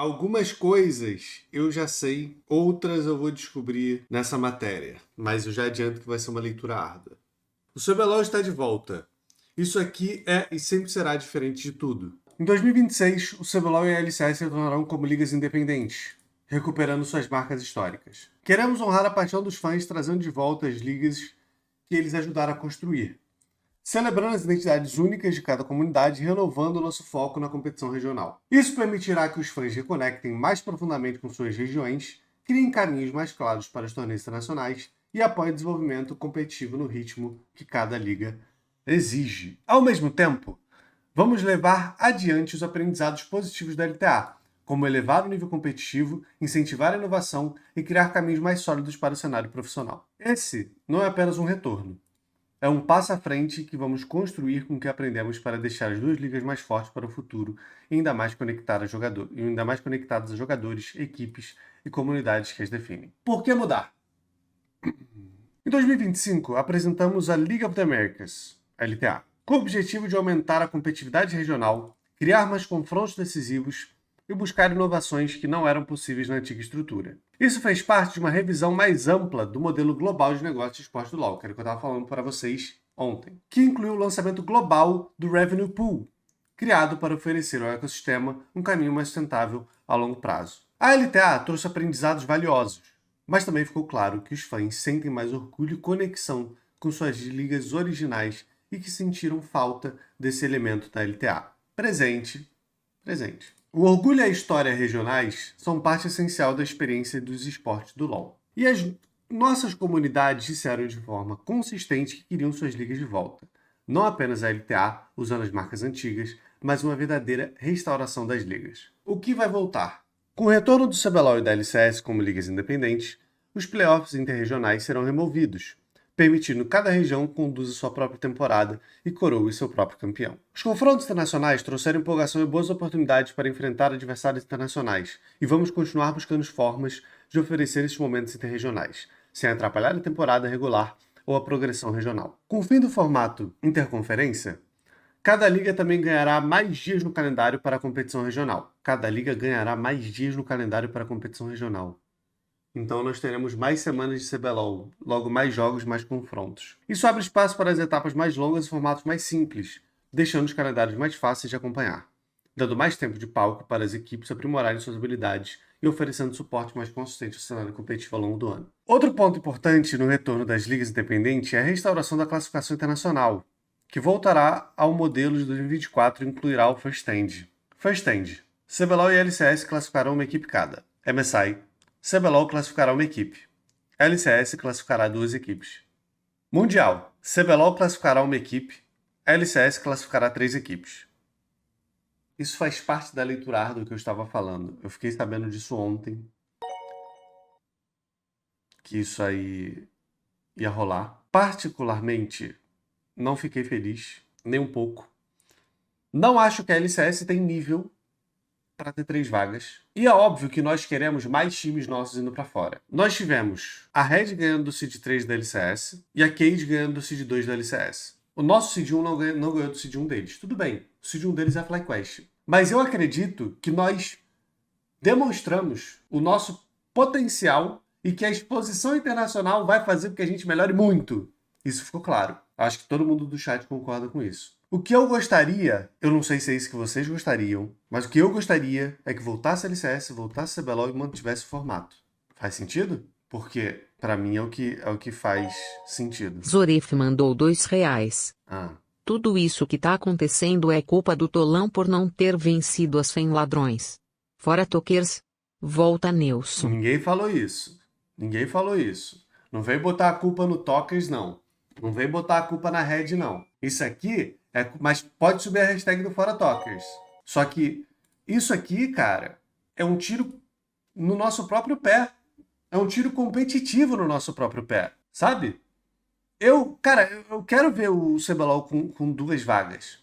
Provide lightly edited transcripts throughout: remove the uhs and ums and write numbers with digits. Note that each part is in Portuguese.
Algumas coisas eu já sei, outras eu vou descobrir nessa matéria, mas eu já adianto que vai ser uma leitura árdua. O CBLOL está de volta. Isso aqui é e sempre será diferente de tudo. Em 2026, o CBLOL e a LCS se tornarão como ligas independentes, recuperando suas marcas históricas. Queremos honrar a paixão dos fãs trazendo de volta as ligas que eles ajudaram a construir, celebrando as identidades únicas de cada comunidade e renovando o nosso foco na competição regional. Isso permitirá que os fãs reconectem mais profundamente com suas regiões, criem caminhos mais claros para os torneios internacionais e apoiem o desenvolvimento competitivo no ritmo que cada liga exige. Ao mesmo tempo, vamos levar adiante os aprendizados positivos da LTA, como elevar o nível competitivo, incentivar a inovação e criar caminhos mais sólidos para o cenário profissional. Esse não é apenas um retorno. É um passo à frente que vamos construir com o que aprendemos para deixar as duas ligas mais fortes para o futuro e ainda mais conectadas a jogadores, equipes e comunidades que as definem. Por que mudar? Em 2025, apresentamos a League of the Americas, LTA, com o objetivo de aumentar a competitividade regional, criar mais confrontos decisivos e buscar inovações que não eram possíveis na antiga estrutura. Isso fez parte de uma revisão mais ampla do modelo global de negócio de esporte do LoL, que era o que eu estava falando para vocês ontem, que incluiu o lançamento global do Revenue Pool, criado para oferecer ao ecossistema um caminho mais sustentável a longo prazo. A LTA trouxe aprendizados valiosos, mas também ficou claro que os fãs sentem mais orgulho e conexão com suas ligas originais e que sentiram falta desse elemento da LTA. Presente. O orgulho e a história regionais são parte essencial da experiência dos esportes do LoL. E as nossas comunidades disseram de forma consistente que queriam suas ligas de volta. Não apenas a LTA, usando as marcas antigas, mas uma verdadeira restauração das ligas. O que vai voltar? Com o retorno do CBLOL e da LCS como ligas independentes, os playoffs interregionais serão removidos, permitindo que cada região conduza sua própria temporada e coroe seu próprio campeão. Os confrontos internacionais trouxeram empolgação e boas oportunidades para enfrentar adversários internacionais, e vamos continuar buscando formas de oferecer esses momentos interregionais, sem atrapalhar a temporada regular ou a progressão regional. Com o fim do formato interconferência, cada liga também ganhará mais dias no calendário para a competição regional. Então nós teremos mais semanas de CBLOL, logo mais jogos, mais confrontos. Isso abre espaço para as etapas mais longas e formatos mais simples, deixando os calendários mais fáceis de acompanhar, dando mais tempo de palco para as equipes aprimorarem suas habilidades e oferecendo suporte mais consistente ao cenário competitivo ao longo do ano. Outro ponto importante no retorno das ligas independentes é a restauração da classificação internacional, que voltará ao modelo de 2024 e incluirá o First Stand. CBLOL e LCS classificarão uma equipe cada. MSI, CBLOL classificará uma equipe. LCS classificará duas equipes. Mundial, CBLOL classificará uma equipe. LCS classificará 3 equipes. Isso faz parte da leitura árdua que eu estava falando. Eu fiquei sabendo disso ontem. Que isso aí ia rolar. Particularmente, não fiquei feliz, nem um pouco. Não acho que a LCS tem nível para ter 3 vagas. E é óbvio que nós queremos mais times nossos indo para fora. Nós tivemos a Red ganhando do Seed 3 da LCS e a Cade ganhando do Seed 2 da LCS. O nosso Seed 1 não ganhou do Seed 1 deles. Tudo bem, o Seed 1 deles é a FlyQuest. Mas eu acredito que nós demonstramos o nosso potencial e que a exposição internacional vai fazer com que a gente melhore muito. Isso ficou claro. Acho que todo mundo do chat concorda com isso. O que eu gostaria, eu não sei se é isso que vocês gostariam, mas o que eu gostaria é que voltasse a LCS, voltasse a CBLOL e mantivesse o formato. Faz sentido? Porque, pra mim, é o que faz sentido. Zorif mandou R$2. Ah, Tudo isso que tá acontecendo é culpa do Tolão por não ter vencido as FEM ladrões. Fora Tokers. Volta Nelson. ninguém falou isso. Não vem botar a culpa no Tokers, não. Não vem botar a culpa na Red, não. Isso aqui mas pode subir a hashtag do Fora Tokers. Só que isso aqui, cara, é um tiro no nosso próprio pé. É um tiro competitivo no nosso próprio pé. Sabe? Eu quero ver o CBLOL com 2 vagas.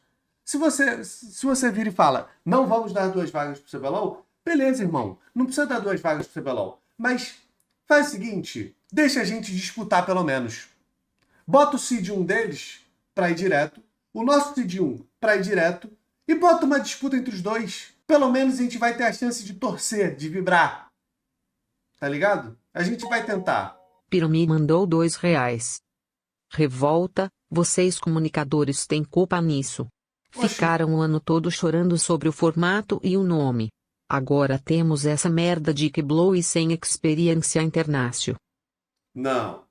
Se você vira e fala, não vamos dar 2 vagas pro CBLOL, beleza, irmão. Não precisa dar 2 vagas pro CBLOL. Mas faz o seguinte, deixa a gente disputar pelo menos. Bota o Seed 1 deles pra ir direto, o nosso Seed 1 pra ir direto, e bota uma disputa entre os dois. pelo menos a gente vai ter a chance de torcer, de vibrar. Tá ligado? A gente vai tentar. Pirumi mandou R$ 2. Revolta, vocês comunicadores têm culpa nisso. Oxi. Ficaram o ano todo chorando sobre o formato e o nome. Agora temos essa merda de Kiblow e sem experiência internacional. Não.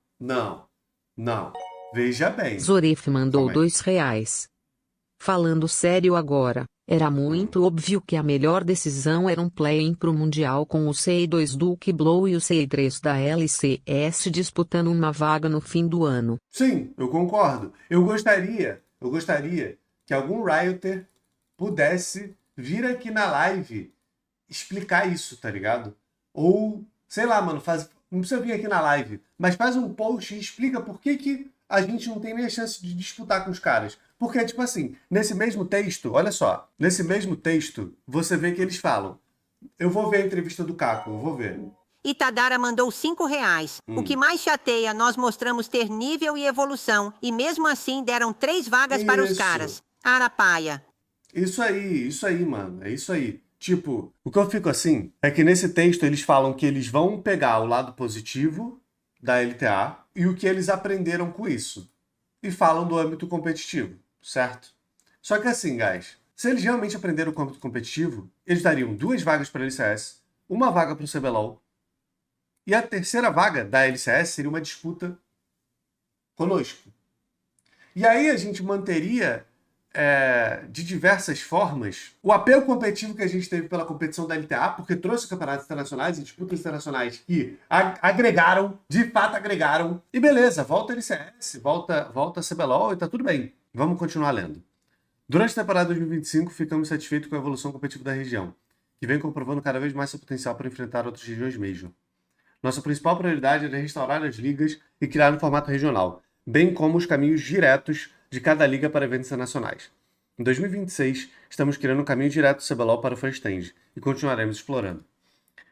Veja bem. Zoref mandou Calma aí. R$ 2. Falando sério agora, era muito óbvio que a melhor decisão era um play-in pro Mundial com o C2 do Kiblow e o C3 da LCS disputando uma vaga no fim do ano. Sim, eu concordo. Eu gostaria que algum Rioter pudesse vir aqui na live explicar isso, tá ligado? Ou, sei lá, mano, não precisa vir aqui na live, mas faz um post e explica por que a gente não tem nem a chance de disputar com os caras. Porque, tipo assim, nesse mesmo texto, olha só, nesse mesmo texto, você vê que eles falam. Eu vou ver a entrevista do Caco, eu vou ver. Itadara mandou R$ 5. O que mais chateia, nós mostramos ter nível e evolução. E mesmo assim deram 3 vagas para os Isso. caras. Arapaia. Isso aí, mano. É isso aí. Tipo, o que eu fico assim é que nesse texto eles falam que eles vão pegar o lado positivo da LTA e o que eles aprenderam com isso. E falam do âmbito competitivo, certo? Só que assim, guys, se eles realmente aprenderam o âmbito competitivo, eles dariam 2 vagas para a LCS, uma vaga para o CBLOL, e a terceira vaga da LCS seria uma disputa conosco. E aí a gente manteria, de diversas formas, o apelo competitivo que a gente teve pela competição da LTA, porque trouxe campeonatos internacionais e disputas internacionais que agregaram, de fato agregaram. E beleza, volta a LCS, volta a CBLOL e tá tudo bem. Vamos continuar lendo. Durante a temporada 2025, ficamos satisfeitos com a evolução competitiva da região, que vem comprovando cada vez mais seu potencial para enfrentar outras regiões mesmo. Nossa principal prioridade era restaurar as ligas e criar um formato regional, bem como os caminhos diretos de cada liga para eventos internacionais. Em 2026, estamos criando um caminho direto do CBLOL para o First Stand e continuaremos explorando.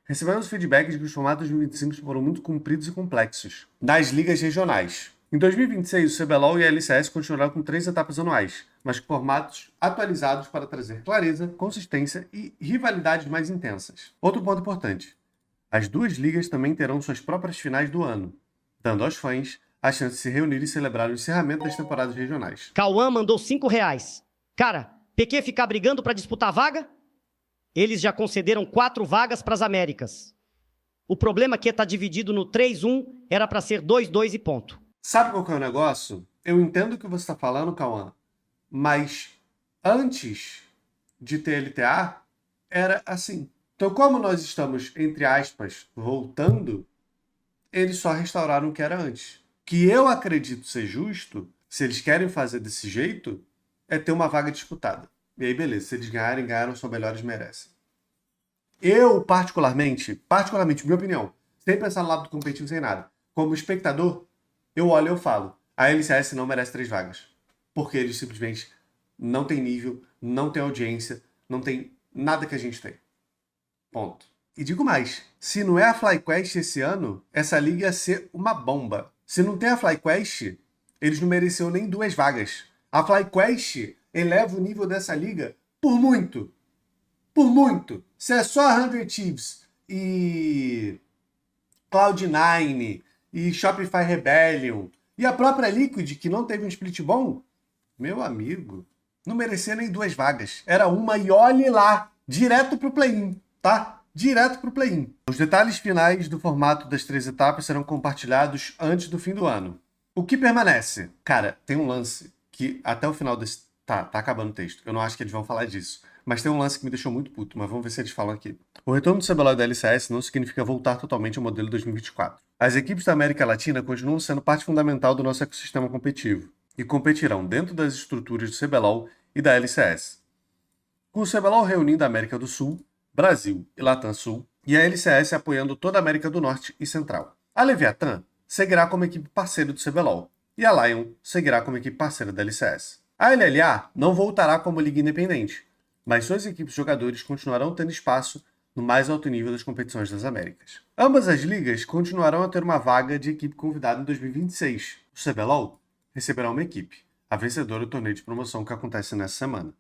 Recebemos feedback de que os formatos de 2025 foram muito compridos e complexos das ligas regionais. Em 2026, o CBLOL e a LCS continuarão com 3 etapas anuais, mas com formatos atualizados para trazer clareza, consistência e rivalidades mais intensas. Outro ponto importante. As 2 ligas também terão suas próprias finais do ano, dando aos fãs a chance de se reunir e celebrar o encerramento das temporadas regionais. Cauã mandou R$ 5. Cara, PQ ficar brigando pra disputar vaga? Eles já concederam 4 vagas pras Américas. O problema aqui é tá dividido no 3-1, era pra ser 2-2 e ponto. Sabe qual que é o negócio? Eu entendo o que você tá falando, Cauã, mas antes de ter LTA, era assim. Então, como nós estamos, entre aspas, voltando, eles só restauraram o que era antes. Que eu acredito ser justo, se eles querem fazer desse jeito, é ter uma vaga disputada. E aí, beleza, se eles ganharem, ganharam, são melhores, merecem. Eu, particularmente, minha opinião, sem pensar no lado competitivo, sem nada, como espectador, eu olho e eu falo, a LCS não merece 3 vagas. Porque eles simplesmente não têm nível, não têm audiência, não tem nada que a gente tem. Ponto. E digo mais, se não é a FlyQuest esse ano, essa liga ia ser uma bomba. Se não tem a FlyQuest, eles não mereciam nem 2 vagas. A FlyQuest eleva o nível dessa liga por muito. Por muito. Se é só 100 Thieves e Cloud9 e Shopify Rebellion e a própria Liquid, que não teve um split bom, meu amigo, não merecia nem 2 vagas. Era uma e olhe lá, direto pro play-in. Tá? Direto pro play-in. Os detalhes finais do formato das 3 etapas serão compartilhados antes do fim do ano. O que permanece? Cara, tem um lance que até o final desse... Tá acabando o texto. Eu não acho que eles vão falar disso. Mas tem um lance que me deixou muito puto, mas vamos ver se eles falam aqui. O retorno do CBLOL e da LCS não significa voltar totalmente ao modelo 2024. As equipes da América Latina continuam sendo parte fundamental do nosso ecossistema competitivo e competirão dentro das estruturas do CBLOL e da LCS. Com o CBLOL reunindo a América do Sul, Brasil e Latam Sul, e a LCS apoiando toda a América do Norte e Central. A Leviathan seguirá como equipe parceira do CBLOL, e a Lion seguirá como equipe parceira da LCS. A LLA não voltará como liga independente, mas suas equipes e jogadores continuarão tendo espaço no mais alto nível das competições das Américas. Ambas as ligas continuarão a ter uma vaga de equipe convidada em 2026. O CBLOL receberá uma equipe, a vencedora do torneio de promoção que acontece nessa semana.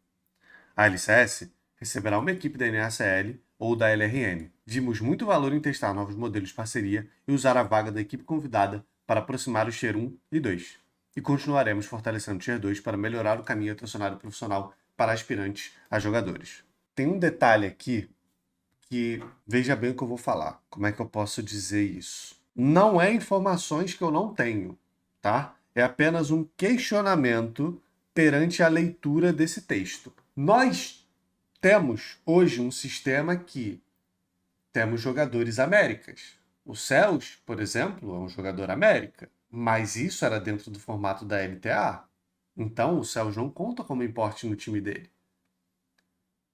A LCS receberá uma equipe da NACL ou da LRN. Vimos muito valor em testar novos modelos de parceria e usar a vaga da equipe convidada para aproximar o Tier 1 e 2. E continuaremos fortalecendo o Tier 2 para melhorar o caminho atracionário profissional para aspirantes a jogadores. Tem um detalhe aqui que veja bem o que eu vou falar. Como é que eu posso dizer isso? Não é informações que eu não tenho, tá? É apenas um questionamento perante a leitura desse texto. Nós temos hoje um sistema que temos jogadores Américas. O Cels, por exemplo, é um jogador América, mas isso era dentro do formato da LTA. Então o Cels não conta como importe no time dele.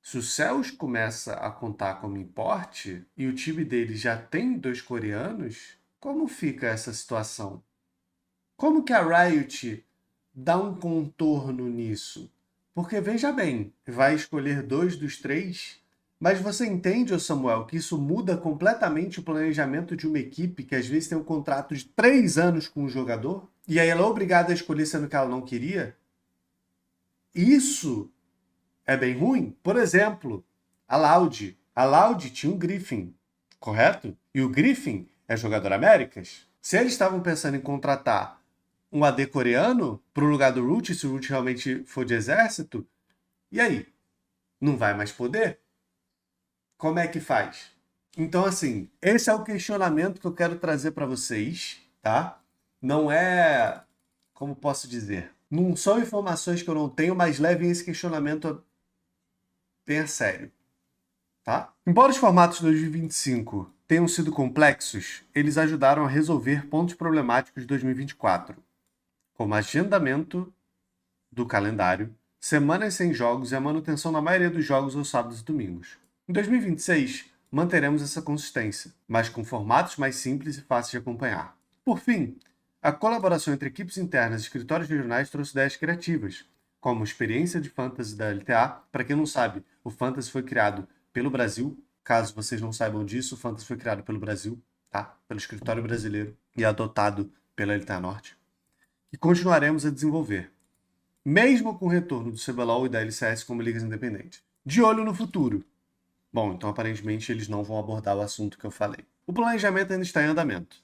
Se o Cels começa a contar como importe e o time dele já tem 2 coreanos, como fica essa situação? Como que a Riot dá um contorno nisso? Porque, veja bem, vai escolher 2 dos 3, mas você entende, ô Samuel, que isso muda completamente o planejamento de uma equipe que às vezes tem um contrato de 3 anos com o jogador, e aí ela é obrigada a escolher sendo que ela não queria? Isso é bem ruim? Por exemplo, a Loud. A Loud tinha um Griffin, correto? E o Griffin é jogador Américas. Se eles estavam pensando em contratar um AD coreano para o lugar do Root, se o Root realmente for de exército, e aí? Não vai mais poder? Como é que faz? Então, assim, esse é o questionamento que eu quero trazer para vocês, tá? Não é, como posso dizer, não são informações que eu não tenho, mas levem esse questionamento bem a sério, tá? Embora os formatos de 2025 tenham sido complexos, eles ajudaram a resolver pontos problemáticos de 2024, como agendamento do calendário, semanas sem jogos e a manutenção da maioria dos jogos aos sábados e domingos. Em 2026, manteremos essa consistência, mas com formatos mais simples e fáceis de acompanhar. Por fim, a colaboração entre equipes internas e escritórios regionais trouxe ideias criativas, como experiência de Fantasy da LTA. Para quem não sabe, o Fantasy foi criado pelo Brasil. Caso vocês não saibam disso, o Fantasy foi criado pelo Brasil, tá? Pelo escritório brasileiro e adotado pela LTA Norte. E continuaremos a desenvolver, mesmo com o retorno do CBLOL e da LCS como ligas independentes. De olho no futuro. Bom, então aparentemente eles não vão abordar o assunto que eu falei. O planejamento ainda está em andamento.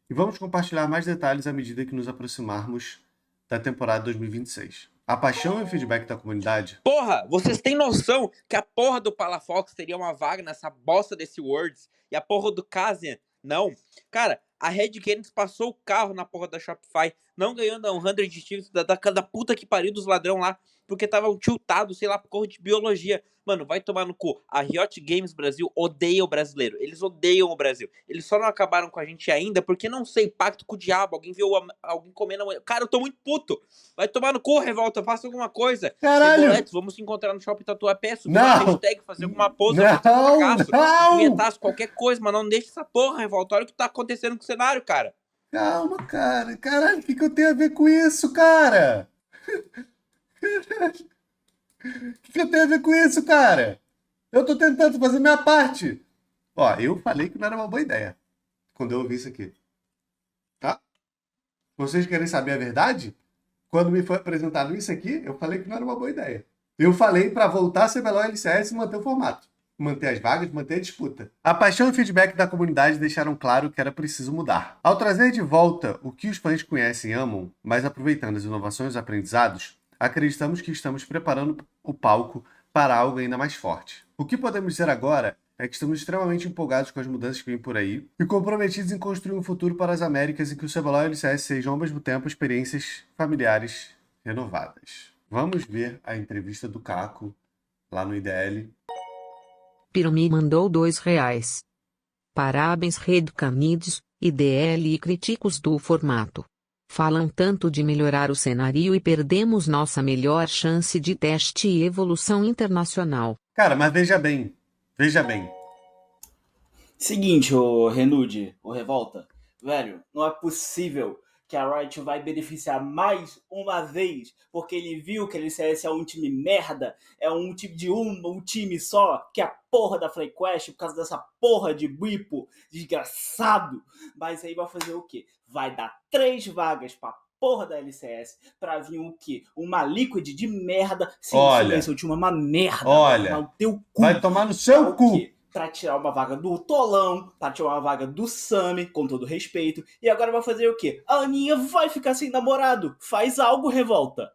E vamos compartilhar mais detalhes à medida que nos aproximarmos da temporada 2026. A paixão e o feedback da comunidade... Porra, vocês têm noção que a porra do Palafox teria uma vaga nessa bosta desse Worlds e a porra do Kazian não? Cara, a Red Canids passou o carro na porra da Shopify, não ganhando a 100 de tiros da puta que pariu dos ladrão lá, porque estavam tiltados, sei lá, por cor de biologia. Mano, vai tomar no cu. A Riot Games Brasil odeia o brasileiro. Eles odeiam o Brasil. Eles só não acabaram com a gente ainda porque, não sei, pacto com o diabo. Alguém viu alguém comendo... Cara, eu tô muito puto. Vai tomar no cu, Revolta. Faça alguma coisa. Caralho! Ceboletes, vamos se encontrar no Shopping Tatuapé. Subir Não! uma hashtag, fazer alguma pose. Não! Qualquer coisa, mas não deixa essa porra, Revolta. Olha o que tá acontecendo com o cenário, cara. Calma, cara. Caralho, o que eu tenho a ver com isso, cara? O que eu tenho a ver com isso, cara? Eu tô tentando fazer minha parte. Ó, eu falei que não era uma boa ideia quando eu ouvi isso aqui. Tá? Vocês querem saber a verdade? Quando me foi apresentado isso aqui, eu falei que não era uma boa ideia. Eu falei pra voltar a CBLOL LCS e manter o formato. Manter as vagas, manter a disputa. A paixão e o feedback da comunidade deixaram claro que era preciso mudar. Ao trazer de volta o que os fãs conhecem e amam, mas aproveitando as inovações e os aprendizados, acreditamos que estamos preparando o palco para algo ainda mais forte. O que podemos dizer agora é que estamos extremamente empolgados com as mudanças que vêm por aí e comprometidos em construir um futuro para as Américas em que o CBLOL e o LCS sejam ao mesmo tempo experiências familiares renovadas. Vamos ver a entrevista do Caco lá no IDL. Pirumi mandou R$2. Parabéns Red Canids, IDL e críticos do formato. Falam tanto de melhorar o cenário e perdemos nossa melhor chance de teste e evolução internacional. Cara, mas veja bem. Veja bem. Seguinte, ô Renude, ô Revolta. Velho, não é possível que a Riot vai beneficiar mais uma vez porque ele viu que a LCS é um time merda, é um time de um time só, que é a porra da FlyQuest, por causa dessa porra de Bipo desgraçado. Mas aí vai fazer o quê? Vai dar 3 vagas pra porra da LCS pra vir o quê? Uma Liquid de merda. Sim, Olha, seu time é uma merda. olha, vai tomar no teu cu. vai tomar no seu Pra o cu. quê? Pra tirar uma vaga do Tolão, pra tirar uma vaga do Sami, com todo respeito. E agora vai fazer o quê? A Aninha vai ficar sem namorado. Faz algo, Revolta.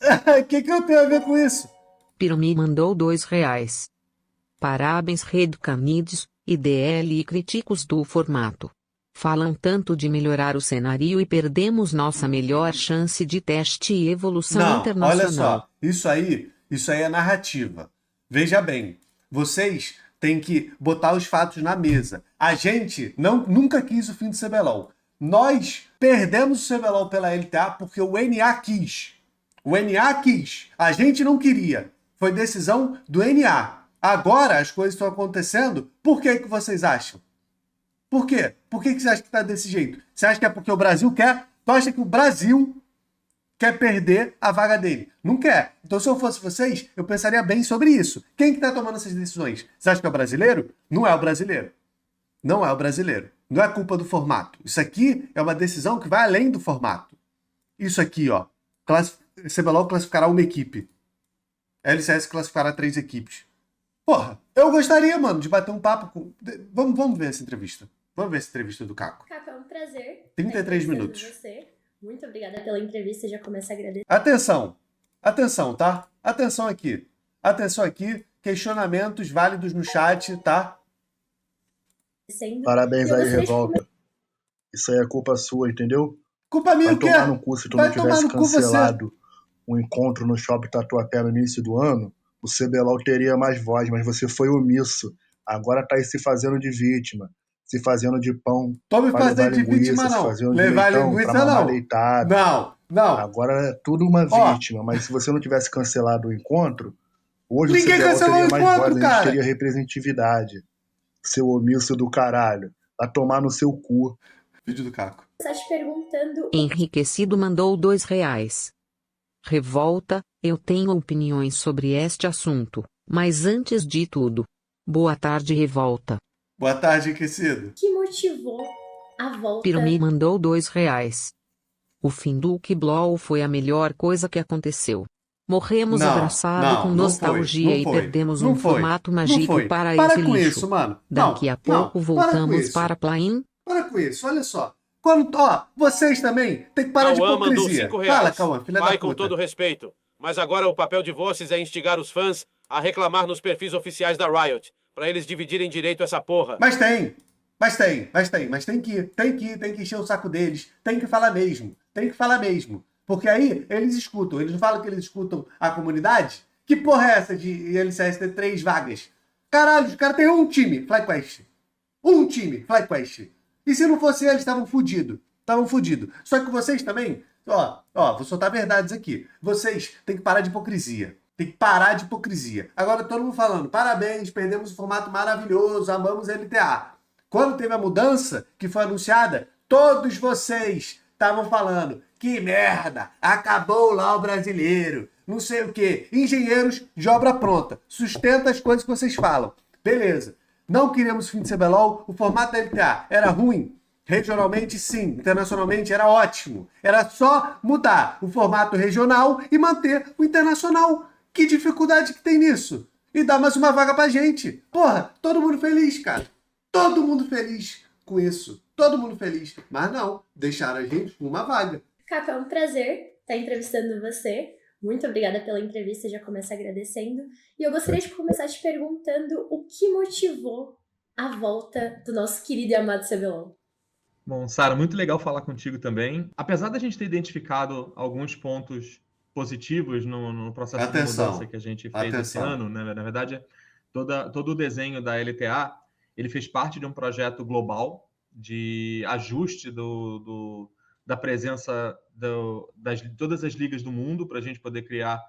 O que eu tenho a ver com isso? Pirumi mandou R$2. Parabéns Red Canids, IDL e críticos do formato. Falam tanto de melhorar o cenário e perdemos nossa melhor chance de teste e evolução Não, internacional. olha só, isso aí é narrativa. Veja bem, vocês têm que botar os fatos na mesa. A gente nunca quis o fim do CBLOL. Nós perdemos o CBLOL pela LTA porque o NA quis. O NA quis. A gente não queria. Foi decisão do NA. Agora as coisas estão acontecendo. Por que vocês acham? Por quê? Por que você acha que está desse jeito? Você acha que é porque o Brasil quer? Tu acha que o Brasil quer perder a vaga dele? Não quer. Então, se eu fosse vocês, eu pensaria bem sobre isso. Quem que está tomando essas decisões? Você acha que é o brasileiro? Não é o brasileiro. Não é o brasileiro. Não é culpa do formato. Isso aqui é uma decisão que vai além do formato. Isso aqui, ó. CBLOL classificará uma equipe. LCS classificará 3 equipes. Porra, eu gostaria, mano, de bater um papo com... Vamos ver essa entrevista. Vamos ver essa entrevista do Caco. Caco, é um prazer. 33 minutos. Você. Muito obrigada pela entrevista, já começo a agradecer. Atenção. Atenção, tá? Atenção aqui. Atenção aqui. Questionamentos válidos no chat, tá? Parabéns aí, Revolta. Isso aí é culpa sua, entendeu? Culpa minha Vai o quê? tomar no cu se tu Vai não tomar tivesse no cu você. cancelado o encontro no Shopping Tatuapé no início do ano, o CBLOL teria mais voz, mas você foi omisso. Agora tá aí se fazendo de vítima, se fazendo de pão. Tô me fazendo de vítima, não. Levar linguiça, não. Não. Agora é tudo uma vítima, mas se você não tivesse cancelado o encontro, hoje ninguém o CBLOL cancelou teria o mais encontro, voz, a gente teria representatividade. Seu omisso do caralho. Vai tomar no seu cu. Vídeo do Caco. Está te perguntando... Enriquecido mandou R$2. Revolta, eu tenho opiniões sobre este assunto, mas antes de tudo, boa tarde Revolta. Boa tarde, Enriquecido. O que motivou a volta... Pirumi mandou R$2. O fim do Kiblow foi a melhor coisa que aconteceu. Morremos abraçados com nostalgia e perdemos um formato mágico para esse lixo. Com isso, mano. Daqui a pouco voltamos para Play-in. Para com isso, olha só. Vocês também tem que parar de hipocrisia. Fala, Cauã, filha da puta. Vai com todo respeito. Mas agora o papel de vocês é instigar os fãs a reclamar nos perfis oficiais da Riot, para eles dividirem direito essa porra. Mas tem que encher o saco deles. Tem que falar mesmo. Porque aí eles escutam. Eles não falam que eles escutam a comunidade? Que porra é essa de LCS ter 3 vagas? Caralho, os caras têm um time, FlyQuest. FlyQuest. E se não fosse eles, estavam fudidos. Só que vocês também, vou soltar verdades aqui. Vocês têm que parar de hipocrisia. Agora todo mundo falando, parabéns, perdemos um formato maravilhoso, amamos LTA. Quando teve a mudança que foi anunciada, todos vocês estavam falando, que merda, acabou lá o brasileiro, não sei o quê. Engenheiros de obra pronta, sustenta as coisas que vocês falam. Beleza. Não queríamos fim de CBLOL, o formato da LTA era ruim. Regionalmente, sim. Internacionalmente, era ótimo. Era só mudar o formato regional e manter o internacional. Que dificuldade que tem nisso? E dar mais uma vaga pra gente. Porra, todo mundo feliz, cara. Todo mundo feliz com isso. Todo mundo feliz. Mas não, deixaram a gente com uma vaga. Caco, é um prazer estar entrevistando você. Muito obrigada pela entrevista, já começo agradecendo. E eu gostaria de começar te perguntando o que motivou a volta do nosso querido e amado CBLOL. Bom, Sara, muito legal falar contigo também. Apesar da gente ter identificado alguns pontos positivos no processo de mudança que a gente fez esse ano, né? Na verdade, todo o desenho da LTA, ele fez parte de um projeto global de ajuste da presença de todas as ligas do mundo para a gente poder criar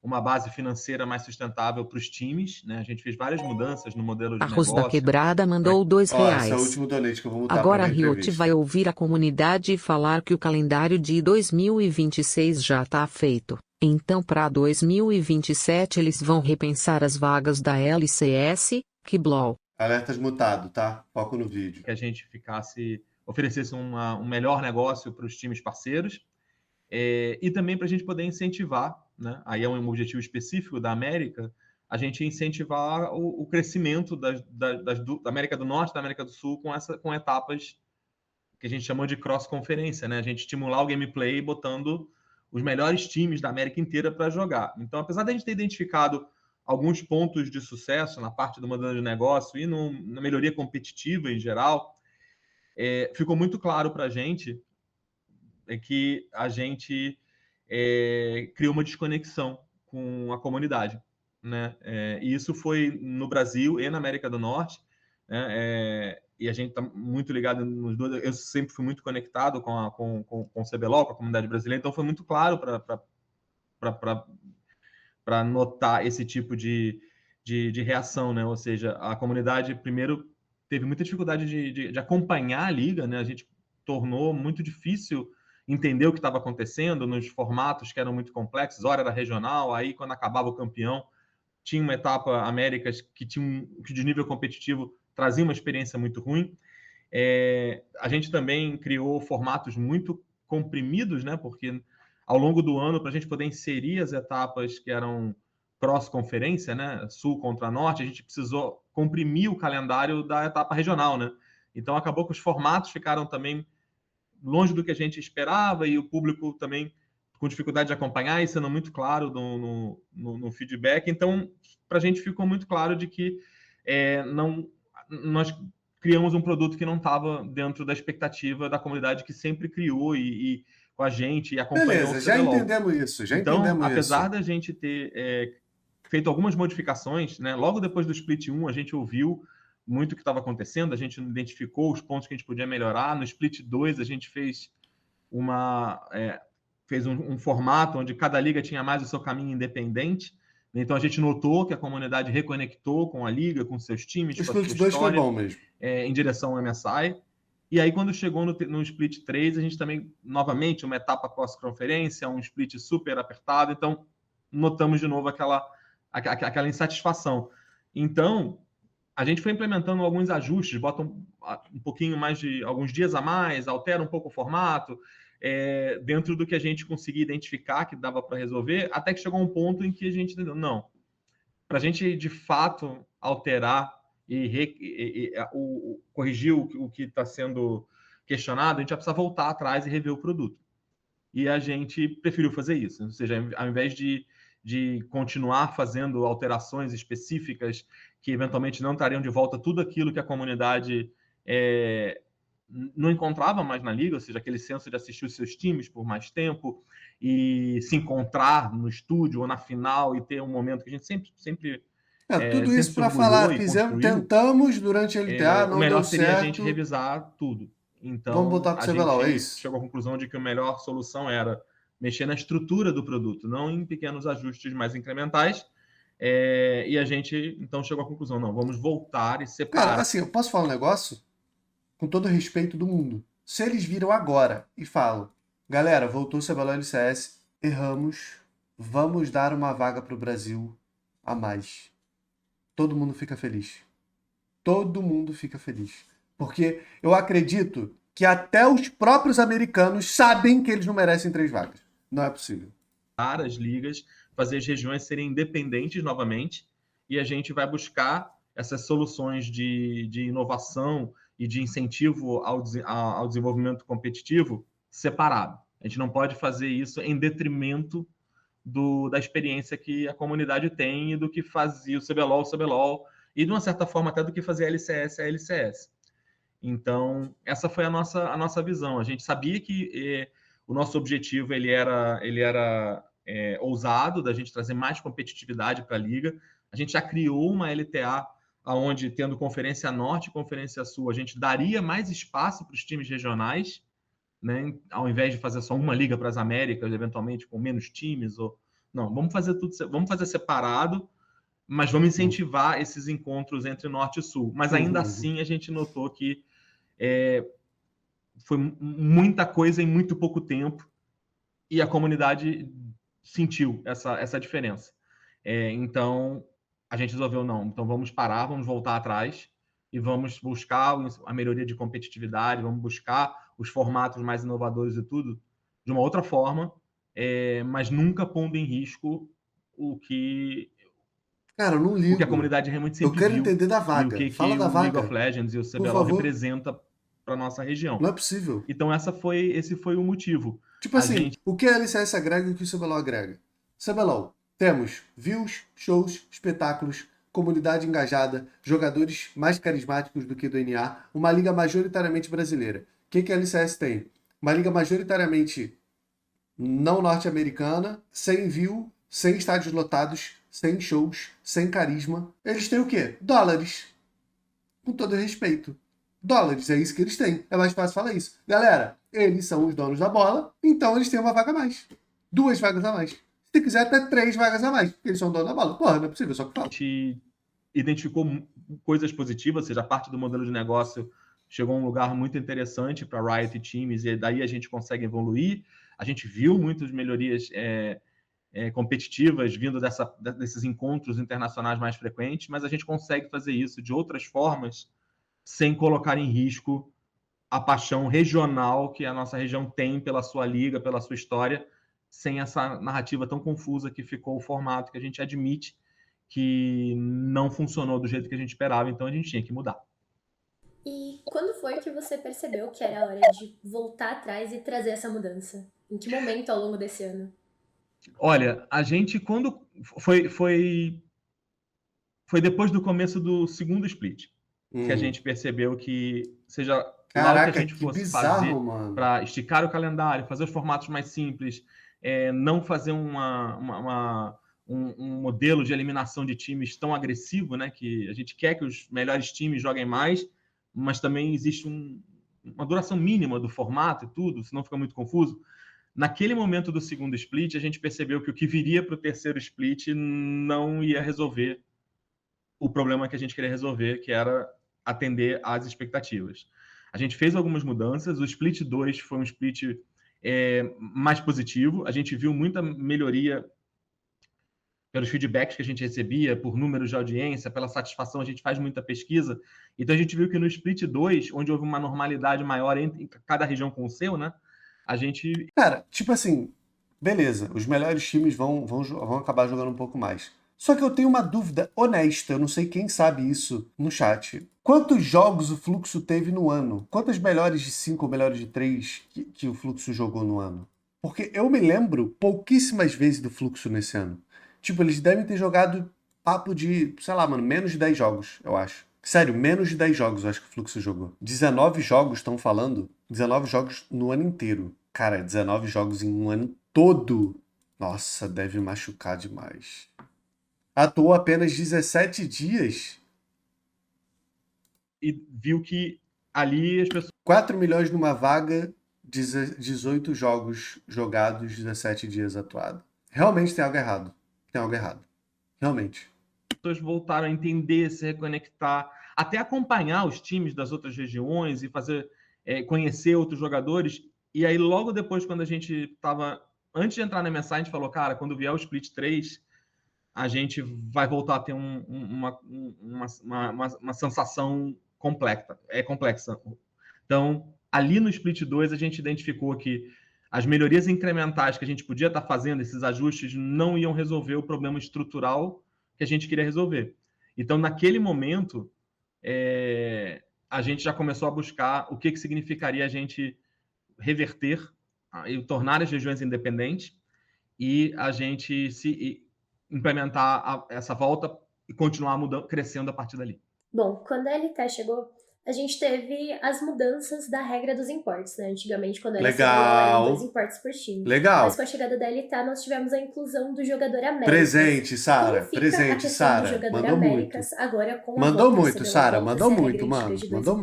uma base financeira mais sustentável para os times, né? A gente fez várias mudanças no modelo de Arroz negócio. Da Quebrada mandou R$2. Esse é o último donate que eu vou mutar. Agora a Riot vai ouvir a comunidade e falar que o calendário de 2026 já está feito. Então para 2027 eles vão repensar as vagas da LCS, Kiblow. Alertas mutado, tá? Foco no vídeo. Que a gente oferecesse um melhor negócio para os times parceiros E também para a gente poder incentivar, né? Aí é um objetivo específico da América, a gente incentivar o crescimento da América do Norte e da América do Sul com etapas que a gente chamou de cross-conferência, né? A gente estimular o gameplay botando os melhores times da América inteira para jogar. Então, apesar de a gente ter identificado alguns pontos de sucesso na parte do modelo de negócio e na melhoria competitiva em geral, ficou muito claro para a gente que a gente criou uma desconexão com a comunidade, né? E isso foi no Brasil e na América do Norte, né? E a gente está muito ligado nos dois. Eu sempre fui muito conectado com o CBLOL, com a comunidade brasileira, então foi muito claro para notar esse tipo de reação, né? Ou seja, a comunidade primeiro teve muita dificuldade de acompanhar a liga, né? A gente tornou muito difícil entender o que estava acontecendo nos formatos que eram muito complexos. Hora era regional, aí quando acabava o campeão, tinha uma etapa Américas que de nível competitivo trazia uma experiência muito ruim. A gente também criou formatos muito comprimidos, né? Porque ao longo do ano, para a gente poder inserir as etapas que eram cross-conferência, né? Sul contra Norte, a gente precisou comprimir o calendário da etapa regional, né? Então acabou que os formatos ficaram também longe do que a gente esperava e o público também com dificuldade de acompanhar e sendo muito claro no feedback. Então, para a gente ficou muito claro de que nós criamos um produto que não estava dentro da expectativa da comunidade que sempre criou e com a gente e acompanhou. Beleza, já entendemos isso. Então, apesar da gente ter feito algumas modificações, né, logo depois do Split 1, a gente ouviu muito o que estava acontecendo, a gente identificou os pontos que a gente podia melhorar. No Split 2, a gente fez um formato onde cada liga tinha mais o seu caminho independente. Então, a gente notou que a comunidade reconectou com a liga, com seus times, o Split 2 foi bom mesmo. Em direção ao MSI. E aí, quando chegou no Split 3, a gente também, novamente, uma etapa pós-conferência, um split super apertado. Então, notamos de novo aquela insatisfação. Então, a gente foi implementando alguns ajustes, bota um pouquinho mais de alguns dias a mais, altera um pouco o formato, dentro do que a gente conseguia identificar que dava para resolver, até que chegou um ponto em que a gente entendeu, não, para a gente de fato alterar e corrigir o que está sendo questionado, a gente vai precisar voltar atrás e rever o produto. E a gente preferiu fazer isso, ou seja, ao invés de continuar fazendo alterações específicas que eventualmente não trariam de volta tudo aquilo que a comunidade não encontrava mais na liga, ou seja, aquele senso de assistir os seus times por mais tempo e se encontrar no estúdio ou na final e ter um momento que a gente sempre tudo isso para falar, tentamos durante a LTA, não deu certo. O melhor seria a gente revisar tudo. Então, vamos botar para o CBLOL, é isso? Chegou à conclusão de que a melhor solução era mexer na estrutura do produto, não em pequenos ajustes mais incrementais. E a gente, então, chegou à conclusão, não, vamos voltar e separar. Cara, assim, eu posso falar um negócio? Com todo o respeito do mundo. Se eles viram agora e falam, galera, voltou o CBLOL LCS, erramos, vamos dar uma vaga para o Brasil a mais. Todo mundo fica feliz. Todo mundo fica feliz. Porque eu acredito que até os próprios americanos sabem que eles não merecem 3 vagas. Não é possível. As ligas, fazer as regiões serem independentes novamente, e a gente vai buscar essas soluções de inovação e de incentivo ao desenvolvimento competitivo separado. A gente não pode fazer isso em detrimento da experiência que a comunidade tem e do que fazia o CBLOL, e de uma certa forma até do que fazia a LCS. Então, essa foi a nossa visão. A gente sabia que o nosso objetivo ele era ousado, da gente trazer mais competitividade para a liga. A gente já criou uma LTA onde, tendo Conferência Norte e Conferência Sul, a gente daria mais espaço para os times regionais, né? Ao invés de fazer só uma liga para as Américas, eventualmente com menos times. Não, vamos fazer separado, mas vamos incentivar esses encontros entre Norte e Sul. Mas ainda assim a gente notou que foi muita coisa em muito pouco tempo e a comunidade sentiu essa diferença. Então, a gente resolveu, não, então vamos parar, vamos voltar atrás e vamos buscar a melhoria de competitividade, vamos buscar os formatos mais inovadores e tudo de uma outra forma, mas nunca pondo em risco o que Cara, eu não ligo. O que a comunidade realmente sempre Eu quero viu entender da e o vaga. que Fala da o League of vaga. Legends e o Por CBLOL favor. representa para nossa região. Não é possível. Então esse foi o motivo. Tipo assim, o que a LCS agrega e o que o CBLOL agrega? CBLOL, temos views, shows, espetáculos, comunidade engajada, jogadores mais carismáticos do que do NA, uma liga majoritariamente brasileira. O que a LCS tem? Uma liga majoritariamente não norte-americana, sem view, sem estádios lotados, sem shows, sem carisma. Eles têm o quê? Dólares. Com todo respeito. Dólares, é isso que eles têm. É mais fácil falar isso. Galera, eles são os donos da bola, então eles têm uma vaga a mais. 2 vagas a mais. Se quiser, até 3 vagas a mais, porque eles são donos da bola. Porra, não é possível, só que fala. A gente identificou coisas positivas, ou seja, a parte do modelo de negócio chegou a um lugar muito interessante para Riot e times, e daí a gente consegue evoluir. A gente viu muitas melhorias competitivas vindo desses encontros internacionais mais frequentes, mas a gente consegue fazer isso de outras formas sem colocar em risco a paixão regional que a nossa região tem pela sua liga, pela sua história, sem essa narrativa tão confusa que ficou o formato, que a gente admite que não funcionou do jeito que a gente esperava, então a gente tinha que mudar. E quando foi que você percebeu que era hora de voltar atrás e trazer essa mudança? Em que momento ao longo desse ano? Olha, a gente quando foi depois do começo do segundo split que a gente percebeu que seja Caraca, que a gente que fosse bizarro, fazer para esticar o calendário, fazer os formatos mais simples, não fazer um modelo de eliminação de times tão agressivo, né? Que a gente quer que os melhores times joguem mais, mas também existe uma duração mínima do formato e tudo, senão fica muito confuso. Naquele momento do segundo split, a gente percebeu que o que viria para o terceiro split não ia resolver o problema que a gente queria resolver, que era atender às expectativas. A gente fez algumas mudanças, o Split 2 foi um split mais positivo, a gente viu muita melhoria pelos feedbacks que a gente recebia, por números de audiência, pela satisfação, a gente faz muita pesquisa, então a gente viu que no Split 2, onde houve uma normalidade maior entre cada região com o seu, né, a gente... Cara, tipo assim, beleza, os melhores times vão acabar jogando um pouco mais. Só que eu tenho uma dúvida honesta, eu não sei quem sabe isso no chat. Quantos jogos o Fluxo teve no ano? Quantas melhores de 5 ou melhores de 3 que o Fluxo jogou no ano? Porque eu me lembro pouquíssimas vezes do Fluxo nesse ano. Tipo, eles devem ter jogado papo de, sei lá, mano, menos de 10 jogos, eu acho. Sério, menos de 10 jogos eu acho que o Fluxo jogou. 19 jogos, estão falando? 19 jogos no ano inteiro. Cara, 19 jogos em um ano todo. Nossa, deve machucar demais. Atuou apenas 17 dias. E viu que ali as pessoas... 4 milhões numa vaga, 18 jogos jogados, 17 dias atuado. Realmente tem algo errado. Tem algo errado. Realmente. As pessoas voltaram a entender, se reconectar, até acompanhar os times das outras regiões e fazer conhecer outros jogadores. E aí, logo depois, quando a gente estava... Antes de entrar na MSI, a gente falou, cara, quando vier o Split 3... a gente vai voltar a ter uma sensação complexa. Então, ali no Split 2, a gente identificou que as melhorias incrementais que a gente podia estar fazendo, esses ajustes, não iam resolver o problema estrutural que a gente queria resolver. Então, naquele momento, a gente já começou a buscar o que significaria a gente reverter e tornar as regiões independentes e a gente implementar essa volta e continuar crescendo a partir dali. Bom, quando a LT chegou, a gente teve as mudanças da regra dos imports, né? Antigamente, quando a LT chegou, eram 2 imports por time. Legal. Mas com a chegada da LT, nós tivemos a inclusão do jogador Américas. Presente, Sara. Presente, Sara. Mandou Américas, muito. Agora com mandou muito, Sara. Mandou muito, mano. Mandou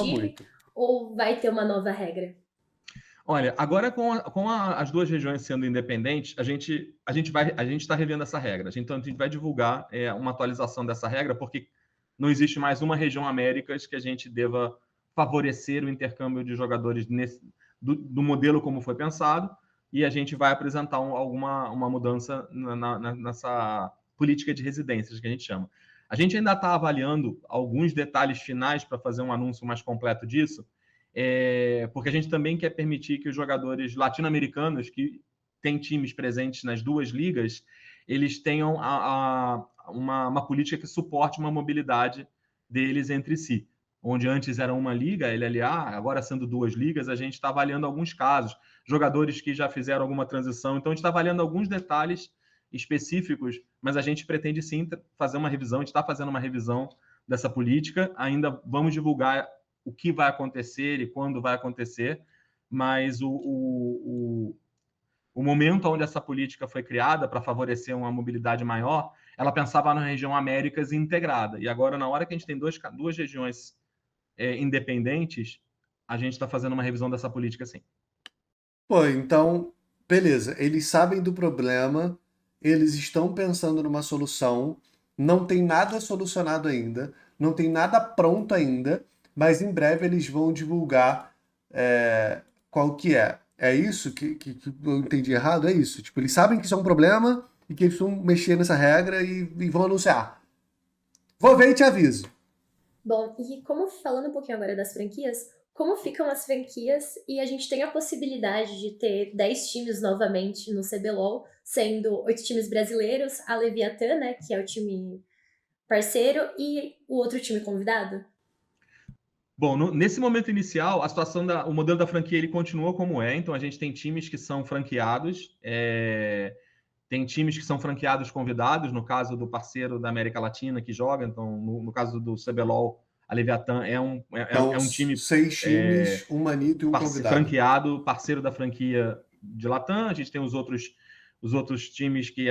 muito. Ou vai ter uma nova regra? Olha, agora com as duas regiões sendo independentes, a gente está revendo essa regra. Então, a gente vai divulgar uma atualização dessa regra, porque não existe mais uma região Américas que a gente deva favorecer o intercâmbio de jogadores do modelo como foi pensado, e a gente vai apresentar uma mudança nessa política de residências, que a gente chama. A gente ainda está avaliando alguns detalhes finais para fazer um anúncio mais completo disso, porque a gente também quer permitir que os jogadores latino-americanos que tem times presentes nas duas ligas, eles tenham uma política que suporte uma mobilidade deles entre si. Onde antes era uma liga, LLA, agora sendo duas ligas, a gente está avaliando alguns casos, jogadores que já fizeram alguma transição, então a gente está avaliando alguns detalhes específicos, mas a gente pretende sim fazer uma revisão, a gente está fazendo uma revisão dessa política, ainda vamos divulgar o que vai acontecer e quando vai acontecer, mas o momento onde essa política foi criada para favorecer uma mobilidade maior, ela pensava na região Américas integrada, e agora na hora que a gente tem duas regiões independentes, a gente está fazendo uma revisão dessa política sim. Pô, então, beleza, eles sabem do problema, eles estão pensando numa solução, não tem nada solucionado ainda, não tem nada pronto ainda, mas em breve eles vão divulgar qual que é. É isso que eu entendi errado? É isso? Tipo, eles sabem que isso é um problema e que eles vão mexer nessa regra e vão anunciar. Vou ver e te aviso. Bom, e falando um pouquinho agora das franquias, como ficam as franquias e a gente tem a possibilidade de ter 10 times novamente no CBLOL, sendo 8 times brasileiros, a Leviathan, né, que é o time parceiro, e o outro time convidado? Bom, nesse momento inicial, a situação o modelo da franquia ele continua como é, então a gente tem times que são franqueados, tem times que são franqueados convidados, no caso do parceiro da América Latina que joga, então no caso do CBLOL, a Leviathan é um time... 6 times, um manito e um convidado. Franqueado, parceiro da franquia de Latam, a gente tem os outros times que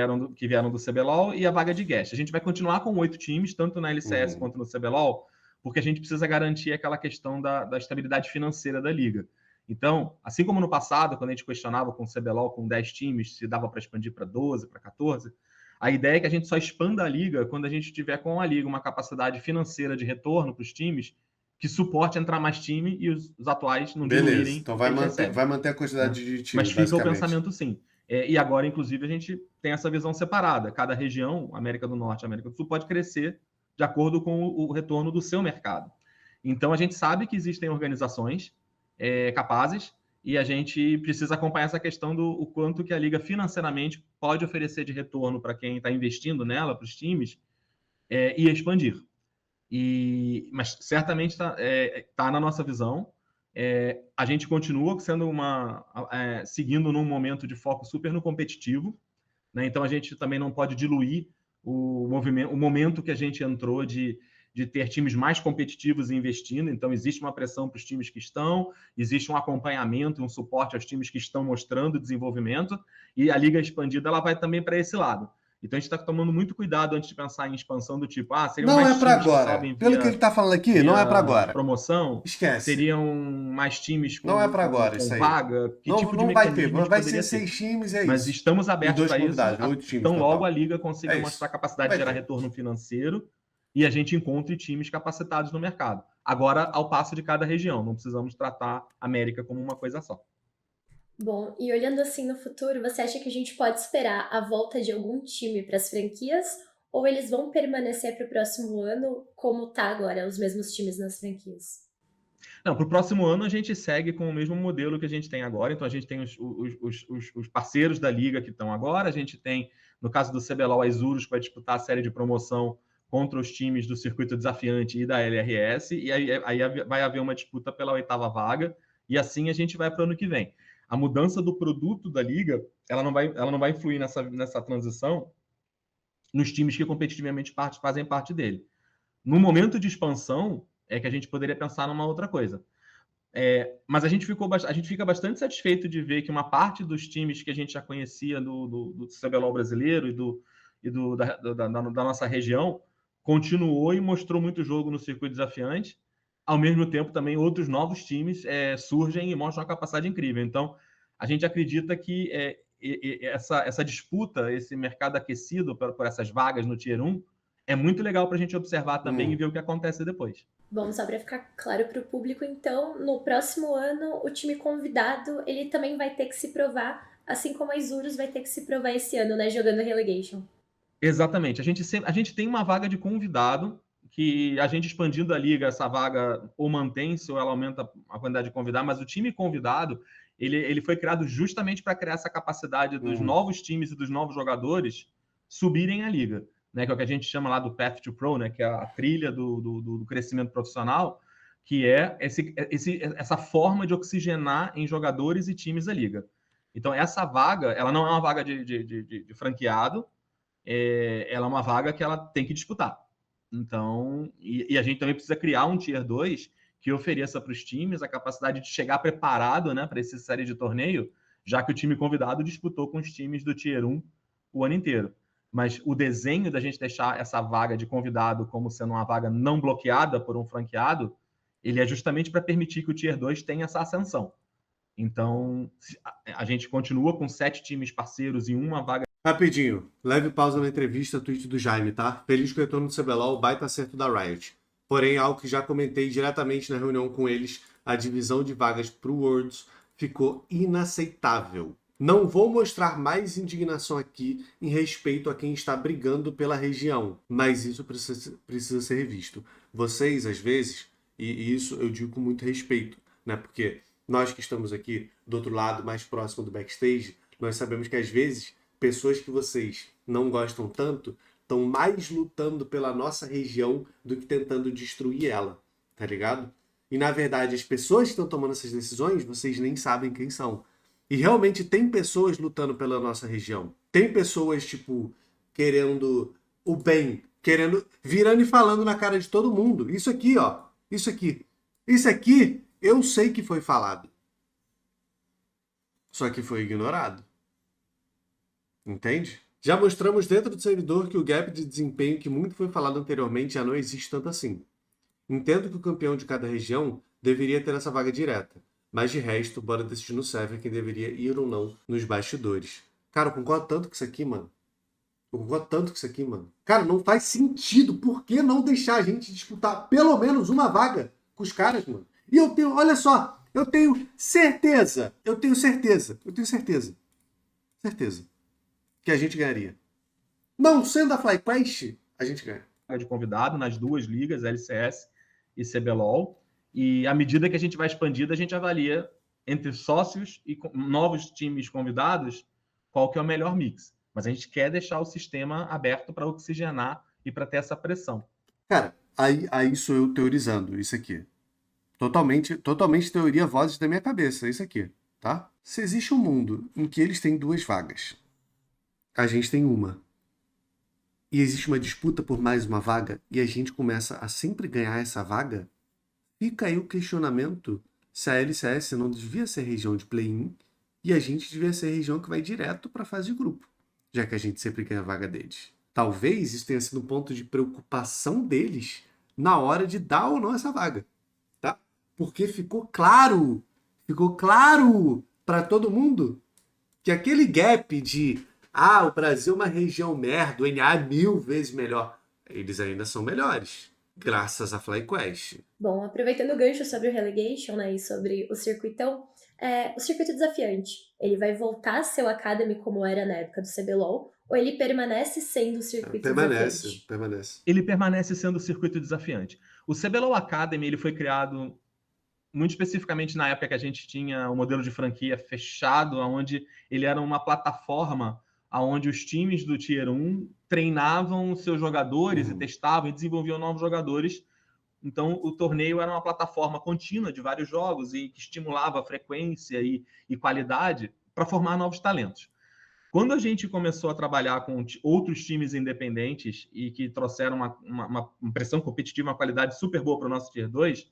vieram do CBLOL e a vaga de guest. A gente vai continuar com 8 times, tanto na LCS quanto no CBLOL, porque a gente precisa garantir aquela questão da estabilidade financeira da liga. Então, assim como no passado, quando a gente questionava com o CBLOL com 10 times, se dava para expandir para 12, para 14, a ideia é que a gente só expanda a liga quando a gente tiver com a liga uma capacidade financeira de retorno para os times que suporte entrar mais time e os atuais não diluírem. Então vai manter a quantidade de times, mas fica o pensamento sim. E agora, inclusive, a gente tem essa visão separada. Cada região, América do Norte e América do Sul, pode crescer de acordo com o retorno do seu mercado. Então, a gente sabe que existem organizações capazes e a gente precisa acompanhar essa questão do quanto que a liga financeiramente pode oferecer de retorno para quem está investindo nela, para os times, e expandir. Mas certamente está na nossa visão. A gente continua sendo seguindo num momento de foco super no competitivo, né? Então a gente também não pode diluir o momento que a gente entrou de ter times mais competitivos e investindo. Então existe uma pressão para os times que estão, existe um acompanhamento e um suporte aos times que estão mostrando desenvolvimento, e a liga expandida ela vai também para esse lado. Então a gente está tomando muito cuidado antes de pensar em expansão do tipo, seriam não mais é para agora. Pelo que ele está falando aqui, não é para agora. Promoção, esquece. Seriam mais times com, não é para agora, com isso aí. vaga. Que não tipo de não vai ter, vai ser 6 times, é isso. Mas estamos abertos para isso. 8 times, então logo a liga consiga mostrar a capacidade de gerar retorno financeiro e a gente encontre times capacitados no mercado. Agora, ao passo de cada região, não precisamos tratar a América como uma coisa só. Bom, e olhando assim no futuro, você acha que a gente pode esperar a volta de algum time para as franquias ou eles vão permanecer para o próximo ano como tá agora, os mesmos times nas franquias? Não, para o próximo ano a gente segue com o mesmo modelo que a gente tem agora. Então a gente tem os parceiros da liga que estão agora, a gente tem, no caso do CBLOL, a Isurus, que vai disputar a série de promoção contra os times do Circuito Desafiante e da LRS, e aí vai haver uma disputa pela 8ª vaga, e assim a gente vai para o ano que vem. A mudança do produto da liga, ela não vai influir nessa transição nos times que competitivamente fazem parte dele. No momento de expansão, é que a gente poderia pensar numa outra coisa. Mas a gente fica bastante satisfeito de ver que uma parte dos times que a gente já conhecia do CBLOL brasileiro e da nossa região continuou e mostrou muito jogo no circuito desafiante. Ao mesmo tempo, também outros novos times surgem e mostram uma capacidade incrível. Então, a gente acredita que essa disputa, esse mercado aquecido por essas vagas no Tier 1, é muito legal para a gente observar também e ver o que acontece depois. Bom, só para ficar claro para o público, então, no próximo ano, o time convidado, ele também vai ter que se provar, assim como a Isurus vai ter que se provar esse ano, né, jogando Relegation. Exatamente. A gente tem uma vaga de convidado que a gente expandindo a liga, essa vaga ou mantém-se ou ela aumenta a quantidade de convidados, mas o time convidado, ele foi criado justamente para criar essa capacidade dos novos times e dos novos jogadores subirem a liga, né? Que é o que a gente chama lá do Path to Pro, né? Que é a trilha do crescimento profissional, que é essa forma de oxigenar em jogadores e times a liga. Então, essa vaga, ela não é uma vaga de franqueado, ela é uma vaga que ela tem que disputar. Então, e a gente também precisa criar um Tier 2 que ofereça para os times a capacidade de chegar preparado, né, para essa série de torneio, já que o time convidado disputou com os times do Tier 1 o ano inteiro. Mas o desenho da gente deixar essa vaga de convidado como sendo uma vaga não bloqueada por um franqueado, ele é justamente para permitir que o Tier 2 tenha essa ascensão. Então, a gente continua com 7 times parceiros e uma vaga. Rapidinho, leve pausa na entrevista, tweet do Jaime, tá? Feliz com o retorno do CBLOL, baita acerto da Riot. Porém, algo que já comentei diretamente na reunião com eles, a divisão de vagas pro Worlds ficou inaceitável. Não vou mostrar mais indignação aqui em respeito a quem está brigando pela região, mas isso precisa ser revisto. Vocês, às vezes, e isso eu digo com muito respeito, né? Porque nós que estamos aqui do outro lado, mais próximo do backstage, nós sabemos que às vezes pessoas que vocês não gostam tanto estão mais lutando pela nossa região do que tentando destruir ela, tá ligado? E na verdade as pessoas que estão tomando essas decisões, vocês nem sabem quem são. E realmente tem pessoas lutando pela nossa região. Tem pessoas, tipo, querendo o bem, virando e falando na cara de todo mundo. Isso aqui, ó, isso aqui, eu sei que foi falado. Só que foi ignorado. Entende? Já mostramos dentro do servidor que o gap de desempenho que muito foi falado anteriormente já não existe tanto assim. Entendo que o campeão de cada região deveria ter essa vaga direta, mas de resto, bora decidir no server quem deveria ir ou não nos bastidores. Cara, eu concordo tanto com isso aqui, mano. Cara, não faz sentido. Por que não deixar a gente disputar pelo menos uma vaga com os caras, mano? E eu tenho, olha só, eu tenho certeza que a gente ganharia. Não sendo a FlyQuest, a gente ganha. De convidado nas duas ligas, LCS e CBLOL. E à medida que a gente vai expandindo, a gente avalia entre sócios e novos times convidados qual que é o melhor mix. Mas a gente quer deixar o sistema aberto para oxigenar e para ter essa pressão. Cara, aí sou eu teorizando isso aqui. Totalmente teoria vozes da minha cabeça, isso aqui, tá? Se existe um mundo em que eles têm 2 vagas, a gente tem uma, e existe uma disputa por mais uma vaga, e a gente começa a sempre ganhar essa vaga, fica aí o questionamento se a LCS não devia ser região de play-in e a gente devia ser região que vai direto para a fase de grupo, já que a gente sempre ganha a vaga deles. Talvez isso tenha sido um ponto de preocupação deles na hora de dar ou não essa vaga, tá? Porque ficou claro para todo mundo que aquele gap de o Brasil é uma região merda, o NA é 1000 vezes melhor, eles ainda são melhores. Graças a FlyQuest. Bom, aproveitando o gancho sobre o Relegation, né, e sobre o circuitão, o circuito desafiante, ele vai voltar a ser o Academy como era na época do CBLOL, ou ele permanece sendo o circuito desafiante? Permanece. Ele permanece sendo o circuito desafiante. O CBLOL Academy ele foi criado muito especificamente na época que a gente tinha o modelo de franquia fechado, onde ele era uma plataforma onde os times do Tier 1 treinavam seus jogadores e testavam e desenvolviam novos jogadores. Então, o torneio era uma plataforma contínua de vários jogos e que estimulava a frequência e qualidade para formar novos talentos. Quando a gente começou a trabalhar com outros times independentes e que trouxeram uma pressão competitiva, uma qualidade super boa para o nosso Tier 2,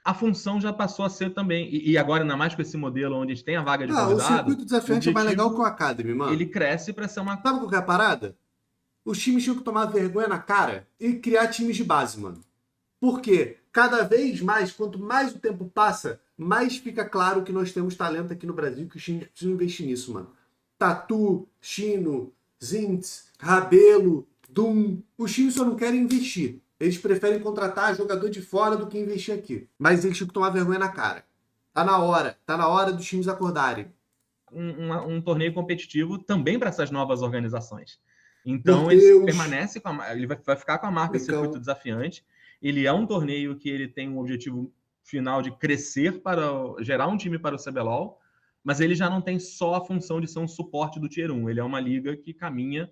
a função já passou a ser também, e agora ainda mais com esse modelo onde a gente tem a vaga de convidado... O circuito desafiante é mais legal que o Academy, mano. Ele cresce para ser uma... Sabe qual que é a parada? Os times tinham que tomar vergonha na cara e criar times de base, mano. Porque cada vez mais, quanto mais o tempo passa, mais fica claro que nós temos talento aqui no Brasil, que os times precisam investir nisso, mano. Tatu, Chino, Zintz, Rabelo, Doom. Os times só não querem investir. Eles preferem contratar jogador de fora do que investir aqui. Mas eles tinham que tomar vergonha na cara. Tá na hora dos times acordarem. Um torneio competitivo também para essas novas organizações. Então, ele permanece ele vai ficar com a marca Circuito Desafiante. Ele é um torneio que ele tem um objetivo final de crescer para gerar um time para o CBLOL, mas ele já não tem só a função de ser um suporte do Tier 1. Ele é uma liga que caminha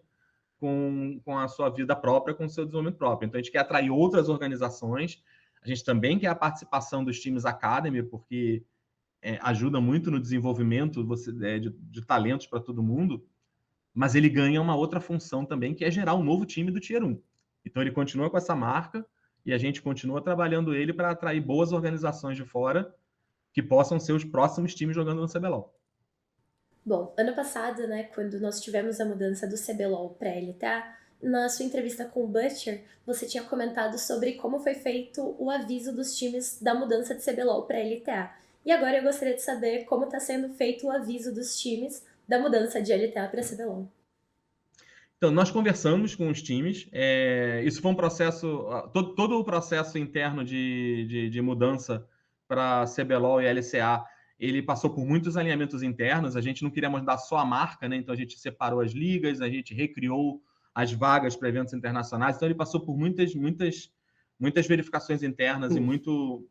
com a sua vida própria, com o seu desenvolvimento próprio. Então, a gente quer atrair outras organizações. A gente também quer a participação dos times Academy, porque ajuda muito no desenvolvimento de talentos para todo mundo, mas ele ganha uma outra função também, que é gerar um novo time do Tier 1. Então, ele continua com essa marca e a gente continua trabalhando ele para atrair boas organizações de fora que possam ser os próximos times jogando no CBLOL. Bom, ano passado, né, quando nós tivemos a mudança do CBLOL para LTA, na sua entrevista com o Butcher, você tinha comentado sobre como foi feito o aviso dos times da mudança de CBLOL para LTA. E agora eu gostaria de saber como está sendo feito o aviso dos times da mudança de LTA para CBLOL. Então, nós conversamos com os times. Isso foi um processo... Todo o processo interno de mudança para CBLOL e LCA, ele passou por muitos alinhamentos internos. A gente não queria mudar só a marca, né? Então, a gente separou as ligas, a gente recriou as vagas para eventos internacionais. Então, ele passou por muitas verificações internas e muito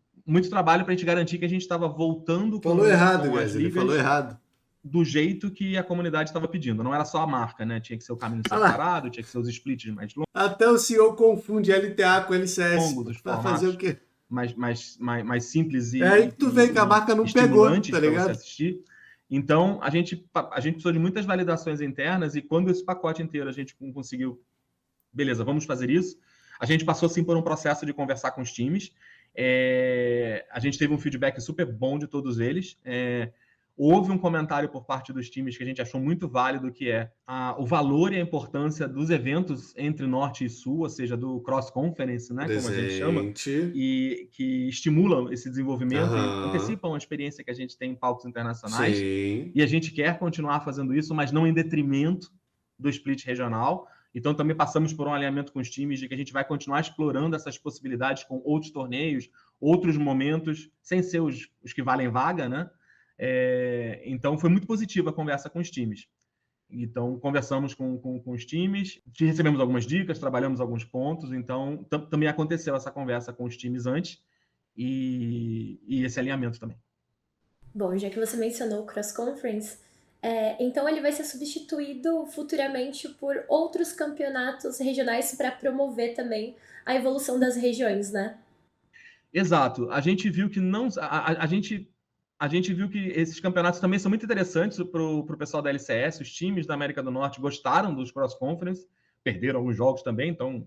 trabalho para a gente garantir que a gente estava voltando com as ligas. Ele falou errado. Do jeito que a comunidade estava pedindo. Não era só a marca, né? Tinha que ser o caminho separado, tinha que ser os splits mais longos. Até o CEO confunde LTA com LCS. Para fazer o quê? Mais simples e... É aí que tu vê que a marca não pegou, tá ligado? Assistir. Então, a gente precisou de muitas validações internas e quando esse pacote inteiro a gente conseguiu, beleza, vamos fazer isso, a gente passou, sim, por um processo de conversar com os times. A gente teve um feedback super bom de todos eles. Houve um comentário por parte dos times que a gente achou muito válido, que é o valor e a importância dos eventos entre Norte e Sul, ou seja, do Cross Conference, né, como a gente chama, e que estimulam esse desenvolvimento e antecipam a experiência que a gente tem em palcos internacionais. Sim. E a gente quer continuar fazendo isso, mas não em detrimento do split regional. Então, também passamos por um alinhamento com os times de que a gente vai continuar explorando essas possibilidades com outros torneios, outros momentos, sem ser os que valem vaga, né? Então, foi muito positiva a conversa com os times. Então, conversamos com os times, recebemos algumas dicas, trabalhamos alguns pontos. Então, também aconteceu essa conversa com os times antes e esse alinhamento também. Bom, já que você mencionou o Cross Conference, então ele vai ser substituído futuramente por outros campeonatos regionais para promover também a evolução das regiões, né? Exato. A gente viu que a gente viu que esses campeonatos também são muito interessantes para o pessoal da LCS. Os times da América do Norte gostaram dos Cross Conference, perderam alguns jogos também, então,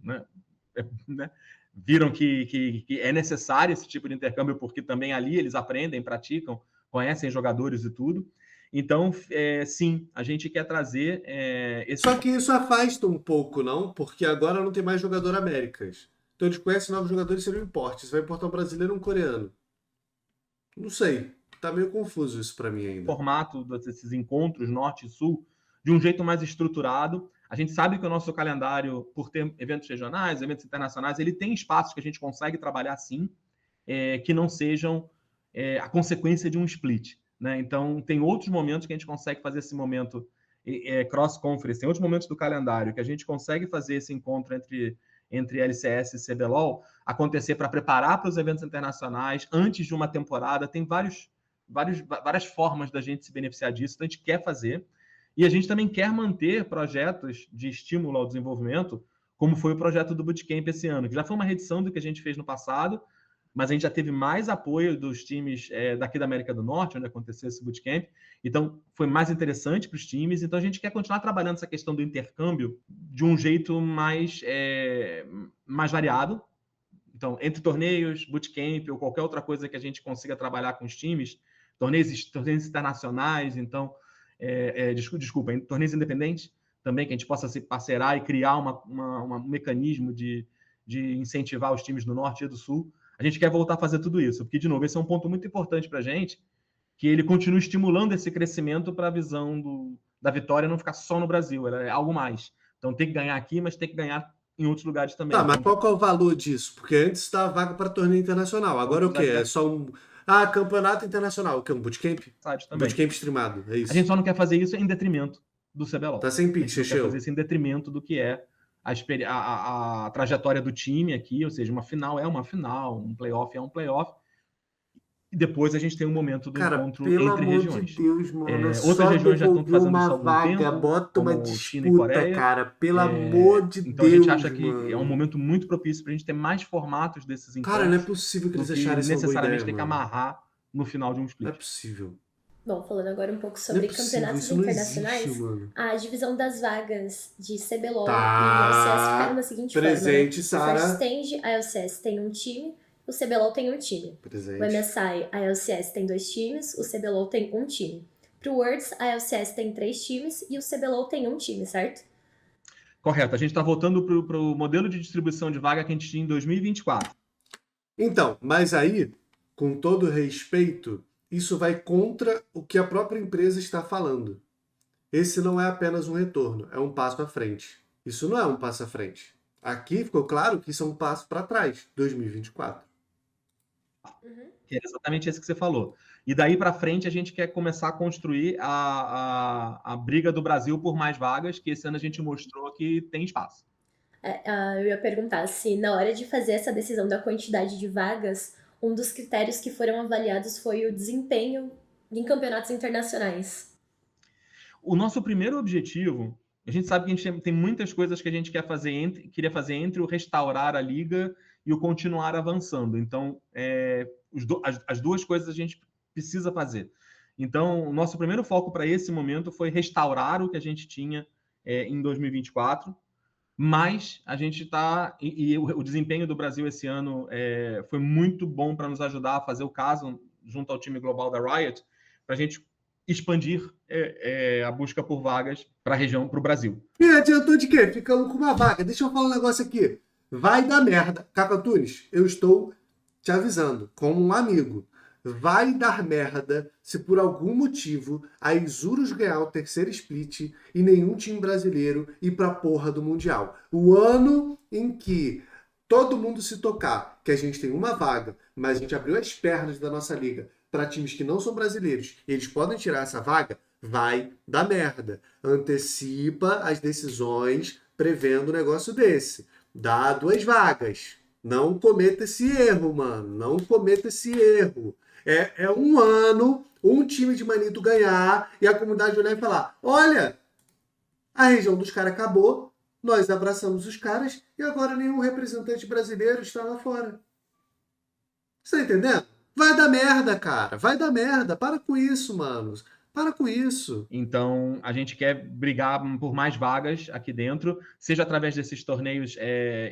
viram que é necessário esse tipo de intercâmbio, porque também ali eles aprendem, praticam, conhecem jogadores e tudo. Então, sim, a gente quer trazer esse... Só que isso afasta um pouco, não? Porque agora não tem mais jogador Américas. Então eles conhecem novos jogadores, seriam importe. Você vai importar um brasileiro ou um coreano? Não sei. Tá meio confuso isso para mim ainda. Formato desses encontros Norte e Sul de um jeito mais estruturado. A gente sabe que o nosso calendário, por ter eventos regionais, eventos internacionais, ele tem espaços que a gente consegue trabalhar sim, que não sejam a consequência de um split, né? Então, tem outros momentos que a gente consegue fazer esse momento cross-conference, tem outros momentos do calendário que a gente consegue fazer esse encontro entre LCS e CBLOL acontecer para preparar para os eventos internacionais antes de uma temporada. Tem várias formas da gente se beneficiar disso, então a gente quer fazer. E a gente também quer manter projetos de estímulo ao desenvolvimento, como foi o projeto do Bootcamp esse ano, que já foi uma reedição do que a gente fez no passado, mas a gente já teve mais apoio dos times daqui da América do Norte, onde aconteceu esse Bootcamp. Então, foi mais interessante para os times. Então, a gente quer continuar trabalhando essa questão do intercâmbio de um jeito mais variado. Então, entre torneios, Bootcamp ou qualquer outra coisa que a gente consiga trabalhar com os times, torneios internacionais, então, em torneios independentes também, que a gente possa se parceirar e criar um mecanismo de incentivar os times do Norte e do Sul. A gente quer voltar a fazer tudo isso, porque, de novo, esse é um ponto muito importante para a gente, que ele continue estimulando esse crescimento para a visão da vitória não ficar só no Brasil, ela é algo mais. Então, tem que ganhar aqui, mas tem que ganhar em outros lugares também. Tá, mas qual que é o valor disso? Porque antes estava vaga para torneio internacional, agora o quê? É só um... campeonato internacional, o que é um bootcamp? Também. Bootcamp streamado, é isso. A gente só não quer fazer isso em detrimento do CBLOL. Tá sem pitch, a gente quer fazer isso em detrimento do que é a trajetória do time aqui, ou seja, uma final é uma final, um playoff é um playoff. E depois a gente tem um momento do encontro entre regiões. De Deus, mano, outras regiões já estão fazendo isso há algum vaga, tempo, bota uma como China e disputa, Coreia. cara, pelo amor de então Deus, a gente acha que mano. é um momento muito propício para a gente ter mais formatos desses encontros. Cara, não é possível que eles acharem isso necessariamente tem que amarrar no final de um split. Não é possível. Bom, falando agora um pouco sobre campeonatos internacionais, a divisão das vagas de CBLOL e LCS ficaram da seguinte Presente, forma, né? Sara. O First Stage, a LCS tem um time, o CBLOL tem um time. Presente. O MSI, a LCS tem 2 times, o CBLOL tem um time. Pro Worlds, a LCS tem 3 times e o CBLOL tem um time, certo? Correto. A gente está voltando para o modelo de distribuição de vaga que a gente tinha em 2024. Então, mas aí, com todo respeito, isso vai contra o que a própria empresa está falando. Esse não é apenas um retorno, é um passo à frente. Isso não é um passo à frente. Aqui ficou claro que isso é um passo para trás, 2024. Que é exatamente esse que você falou. E daí para frente a gente quer começar a construir a briga do Brasil por mais vagas, que esse ano a gente mostrou que tem espaço. Eu ia perguntar se na hora de fazer essa decisão da quantidade de vagas, um dos critérios que foram avaliados foi o desempenho em campeonatos internacionais. O nosso primeiro objetivo, a gente sabe que a gente tem muitas coisas que a gente queria fazer entre o restaurar a liga e o continuar avançando. Então, as duas coisas a gente precisa fazer. Então, o nosso primeiro foco para esse momento foi restaurar o que a gente tinha em 2024, mas a gente está... E o desempenho do Brasil esse ano foi muito bom para nos ajudar a fazer o caso junto ao time global da Riot, para a gente expandir a busca por vagas para a região, para o Brasil. E adiantou de quê? Ficamos com uma vaga. Deixa eu falar um negócio aqui. Vai dar merda. Caco Antunes, eu estou te avisando, como um amigo. Vai dar merda se por algum motivo a Isurus ganhar o terceiro split e nenhum time brasileiro ir pra porra do Mundial. O ano em que todo mundo se tocar que a gente tem uma vaga, mas a gente abriu as pernas da nossa liga para times que não são brasileiros e eles podem tirar essa vaga, vai dar merda. Antecipa as decisões prevendo um negócio desse. Dá 2 vagas. Não cometa esse erro, mano. Não cometa esse erro. É um ano, um time de Manito ganhar e a comunidade olhar e falar: olha, a região dos caras acabou, nós abraçamos os caras e agora nenhum representante brasileiro está lá fora. Você tá entendendo? Vai dar merda, cara. Vai dar merda. Para com isso, mano. Para com isso. Então, a gente quer brigar por mais vagas aqui dentro, seja através desses torneios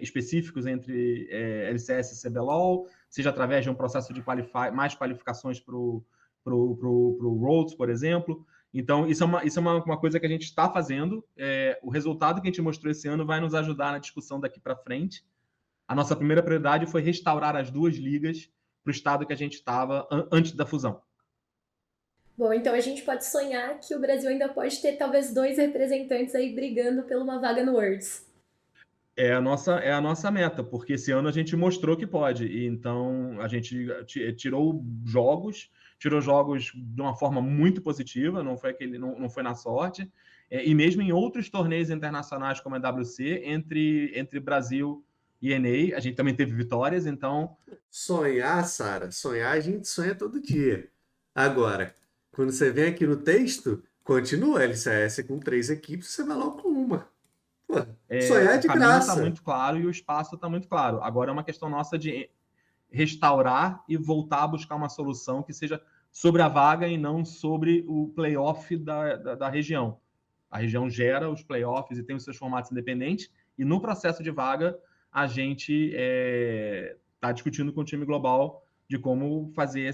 específicos entre LCS e CBLOL, seja através de um processo de mais qualificações para o Worlds, por exemplo. Então, isso é uma coisa que a gente está fazendo. O resultado que a gente mostrou esse ano vai nos ajudar na discussão daqui para frente. A nossa primeira prioridade foi restaurar as 2 ligas para o estado que a gente estava antes da fusão. Bom, então a gente pode sonhar que o Brasil ainda pode ter talvez 2 representantes aí brigando por uma vaga no Worlds. É a nossa meta, porque esse ano a gente mostrou que pode. E então a gente tirou jogos de uma forma muito positiva, não foi na sorte. E mesmo em outros torneios internacionais como a WC, entre Brasil e NA, a gente também teve vitórias, então... Sonhar, Sara, sonhar a gente sonha todo dia. Agora, quando você vem aqui no texto, continua LCS com 3 equipes, você vai logo com uma. Pô, sonhar é de graça. O caminho está muito claro e o espaço está muito claro. Agora é uma questão nossa de restaurar e voltar a buscar uma solução que seja sobre a vaga e não sobre o playoff da região. A região gera os playoffs e tem os seus formatos independentes, e no processo de vaga a gente está discutindo com o time global de como fazer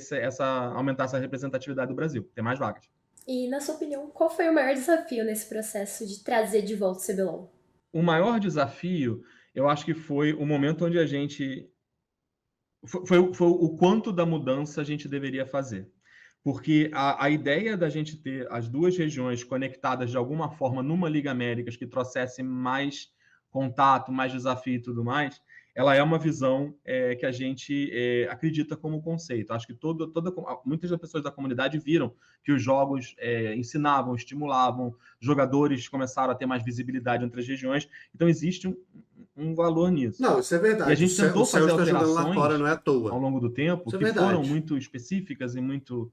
aumentar essa representatividade do Brasil, ter mais vagas. E, na sua opinião, qual foi o maior desafio nesse processo de trazer de volta o CBLOL? O maior desafio, eu acho que foi o momento onde a gente... Foi o quanto da mudança a gente deveria fazer. Porque a ideia da gente ter as 2 regiões conectadas de alguma forma numa Liga Américas que trouxesse mais contato, mais desafio e tudo mais, ela é uma visão que a gente acredita como conceito. Acho que muitas das pessoas da comunidade viram que os jogos ensinavam, estimulavam, jogadores começaram a ter mais visibilidade entre as regiões, então existe um valor nisso. Não, isso é verdade. E a gente tentou fazer alterações lá fora, não é à toa. ao longo do tempo, que foram muito específicas e muito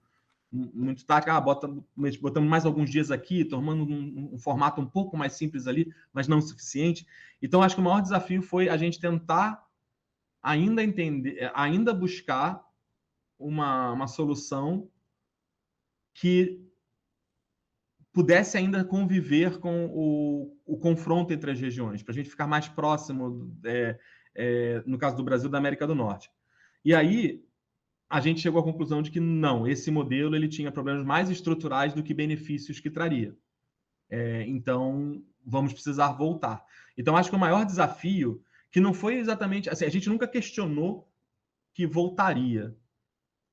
tática. Botamos mais alguns dias aqui, tomando um formato um pouco mais simples ali, mas não o suficiente. Então, acho que o maior desafio foi a gente tentar ainda buscar uma solução que pudesse ainda conviver com o confronto entre as regiões, para a gente ficar mais próximo, no caso do Brasil, da América do Norte. E aí, a gente chegou à conclusão de que não, esse modelo ele tinha problemas mais estruturais do que benefícios que traria. Então, vamos precisar voltar. Então, acho que o maior desafio, que não foi exatamente... Assim, a gente nunca questionou que voltaria,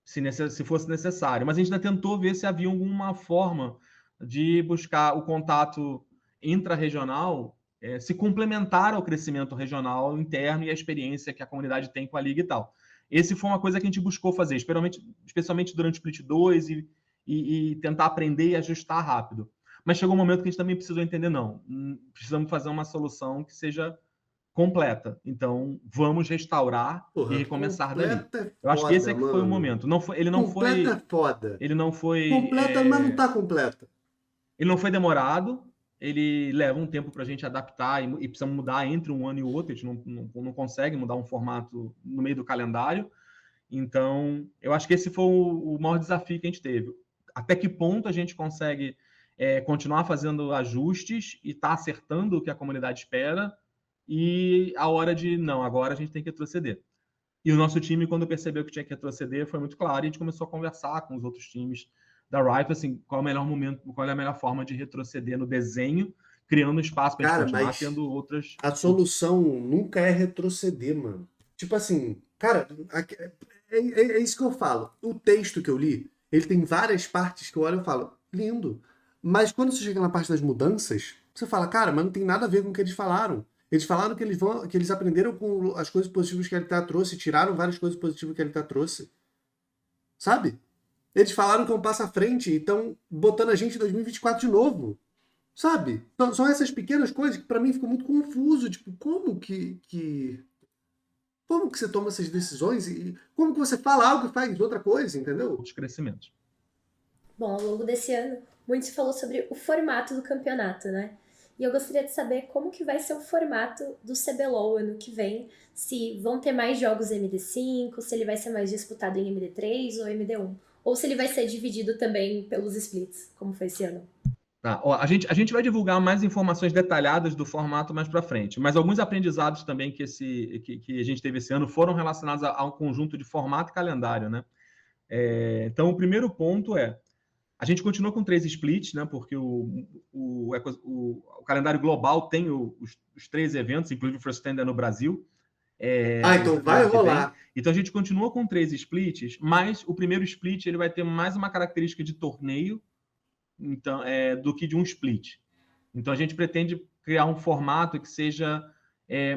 se fosse necessário, mas a gente ainda tentou ver se havia alguma forma de buscar o contato intra-regional, se complementar ao crescimento regional interno e a experiência que a comunidade tem com a Liga e tal. Esse foi uma coisa que a gente buscou fazer, especialmente durante o Split 2 e tentar aprender e ajustar rápido. Mas chegou um momento que a gente também precisou entender, não, precisamos fazer uma solução que seja completa. Então, vamos restaurar e recomeçar dali. Eu acho que esse é que foi o momento. Completa é foda. Ele não foi... Completa, mas não tá completa. Ele não foi demorado, ele leva um tempo para a gente adaptar e precisamos mudar entre um ano e o outro. A gente não consegue mudar um formato no meio do calendário. Então, eu acho que esse foi o maior desafio que a gente teve. Até que ponto a gente consegue continuar fazendo ajustes e estar acertando o que a comunidade espera, e a hora de, não, agora a gente tem que retroceder. E o nosso time, quando percebeu que tinha que retroceder, foi muito claro, e a gente começou a conversar com os outros times da Riot, assim, qual é o melhor momento, qual é a melhor forma de retroceder no desenho, criando espaço para a gente continuar tendo outras... A solução nunca é retroceder, mano. Tipo assim, cara, é isso que eu falo. O texto que eu li, ele tem várias partes que eu olho e falo, lindo. Mas quando você chega na parte das mudanças, você fala, cara, mas não tem nada a ver com o que eles falaram. Eles falaram que eles aprenderam com as coisas positivas que a LTA trouxe, tiraram várias coisas positivas que a LTA trouxe. Sabe? Eles falaram que é um passo à frente e estão botando a gente em 2024 de novo. Sabe? São essas pequenas coisas que pra mim ficam muito confuso. Tipo, como que você toma essas decisões e como que você fala algo e faz outra coisa, entendeu? Os crescimentos. Bom, ao longo desse ano, muito se falou sobre o formato do campeonato, né? E eu gostaria de saber como que vai ser o formato do CBLOL ano que vem, se vão ter mais jogos MD5, se ele vai ser mais disputado em MD3 ou MD1, ou se ele vai ser dividido também pelos splits, como foi esse ano. Tá, ó, a gente vai divulgar mais informações detalhadas do formato mais para frente, mas alguns aprendizados também que a gente teve esse ano foram relacionados a um conjunto de formato e calendário, né? Então, o primeiro ponto a gente continua com 3 splits, né? Porque o calendário global tem os 3 eventos, inclusive o First Stand no Brasil. Então vai rolar. Então a gente continua com 3 splits, mas o primeiro split ele vai ter mais uma característica de torneio do que de um split. Então a gente pretende criar um formato que seja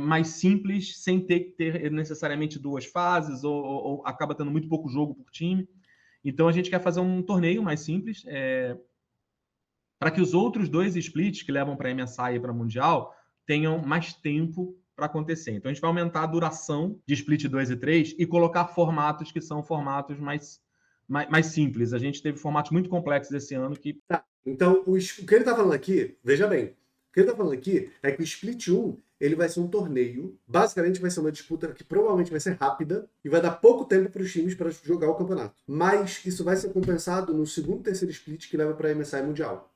mais simples, sem ter que ter necessariamente 2 fases, ou acaba tendo muito pouco jogo por time. Então, a gente quer fazer um torneio mais simples, para que os outros 2 splits que levam para a MSI e para a Mundial tenham mais tempo para acontecer. Então, a gente vai aumentar a duração de split 2 e 3 e colocar formatos que são formatos mais simples. A gente teve formatos muito complexos esse ano que... Tá, então, o que ele está falando aqui, veja bem, o que ele está falando aqui é que o split 1 ele vai ser um torneio, basicamente vai ser uma disputa que provavelmente vai ser rápida e vai dar pouco tempo para os times para jogar o campeonato. Mas isso vai ser compensado no segundo e terceiro split que leva para a MSI Mundial.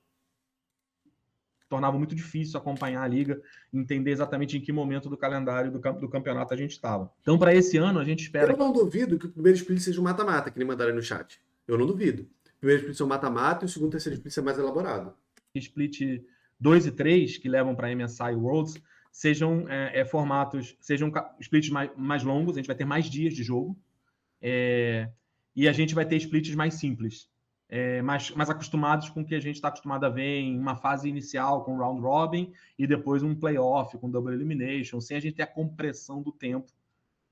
Tornava muito difícil acompanhar a liga, entender exatamente em que momento do calendário do campeonato a gente estava. Então, para esse ano, a gente espera... Eu não duvido que o primeiro split seja um mata-mata, que nem mandaram no chat. Eu não duvido. O primeiro split é um mata-mata e o segundo e terceiro split é mais elaborado. Split 2 e 3, que levam para a MSI Worlds, sejam formatos, sejam splits mais longos, a gente vai ter mais dias de jogo, e a gente vai ter splits mais simples, mais acostumados com o que a gente está acostumado a ver em uma fase inicial com round robin e depois um playoff com double elimination, sem a gente ter a compressão do tempo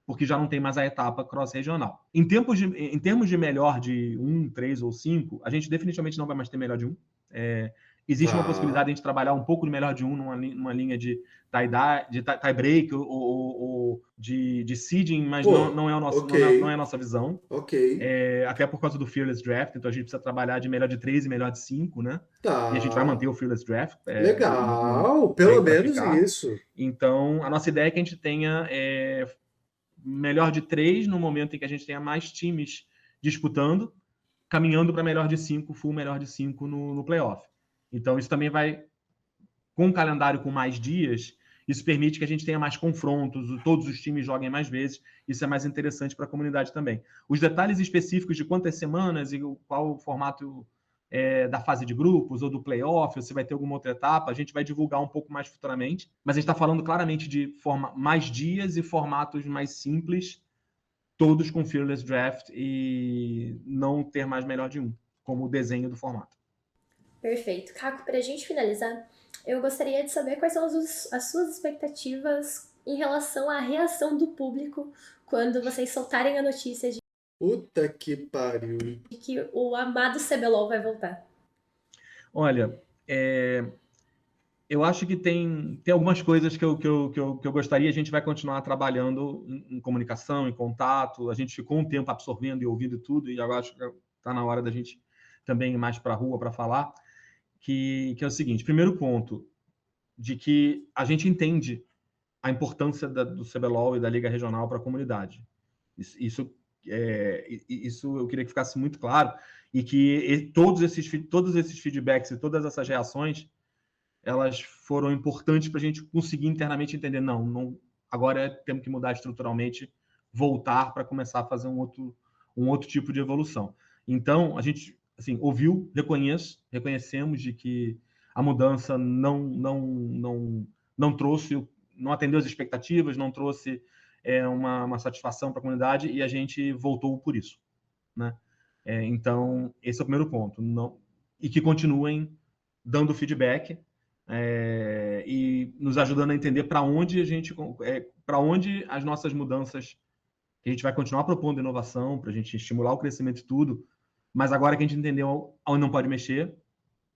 porque já não tem mais a etapa cross-regional. Em termos de melhor de 1, 3 ou 5, a gente definitivamente não vai mais ter melhor de 1. Existe uma possibilidade de a gente trabalhar um pouco de melhor de 1 numa linha de tie-break ou de seeding, mas não é a nossa visão. Até por causa do Fearless Draft, então a gente precisa trabalhar de melhor de 3 e melhor de 5, né? Tá. E a gente vai manter o Fearless Draft. Legal, pelo menos isso. Então, a nossa ideia é que a gente tenha melhor de 3 no momento em que a gente tenha mais times disputando, caminhando para melhor de 5, full melhor de 5 no playoff. Então, isso também vai, com um calendário com mais dias, isso permite que a gente tenha mais confrontos, todos os times joguem mais vezes, isso é mais interessante para a comunidade também. Os detalhes específicos de quantas semanas e qual o formato da fase de grupos ou do playoff, ou se vai ter alguma outra etapa, a gente vai divulgar um pouco mais futuramente, mas a gente está falando claramente de mais dias e formatos mais simples, todos com Fearless Draft e não ter mais melhor de 1, como o desenho do formato. Perfeito. Caco, para a gente finalizar, eu gostaria de saber quais são as suas expectativas em relação à reação do público quando vocês soltarem a notícia de Puta que pariu. que o amado CBLOL vai voltar. Olha, eu acho que tem algumas coisas que eu gostaria. A gente vai continuar trabalhando em comunicação, em contato. A gente ficou um tempo absorvendo e ouvindo tudo, e agora acho que está na hora da gente também ir mais para a rua para falar, que é o seguinte. Primeiro ponto, de que a gente entende a importância do CBLOL e da Liga Regional para a comunidade. Isso eu queria que ficasse muito claro, e que todos esses feedbacks e todas essas reações, elas foram importantes para a gente conseguir internamente entender, não agora temos que mudar estruturalmente, voltar para começar a fazer um outro tipo de evolução. Então, a gente ouviu, reconhecemos de que a mudança não atendeu as expectativas, não trouxe uma satisfação para a comunidade, e a gente voltou por isso, né? Então, esse é o primeiro ponto. E que continuem dando feedback e nos ajudando a entender para onde as nossas mudanças, que a gente vai continuar propondo inovação, para a gente estimular o crescimento e tudo, mas agora que a gente entendeu onde não pode mexer,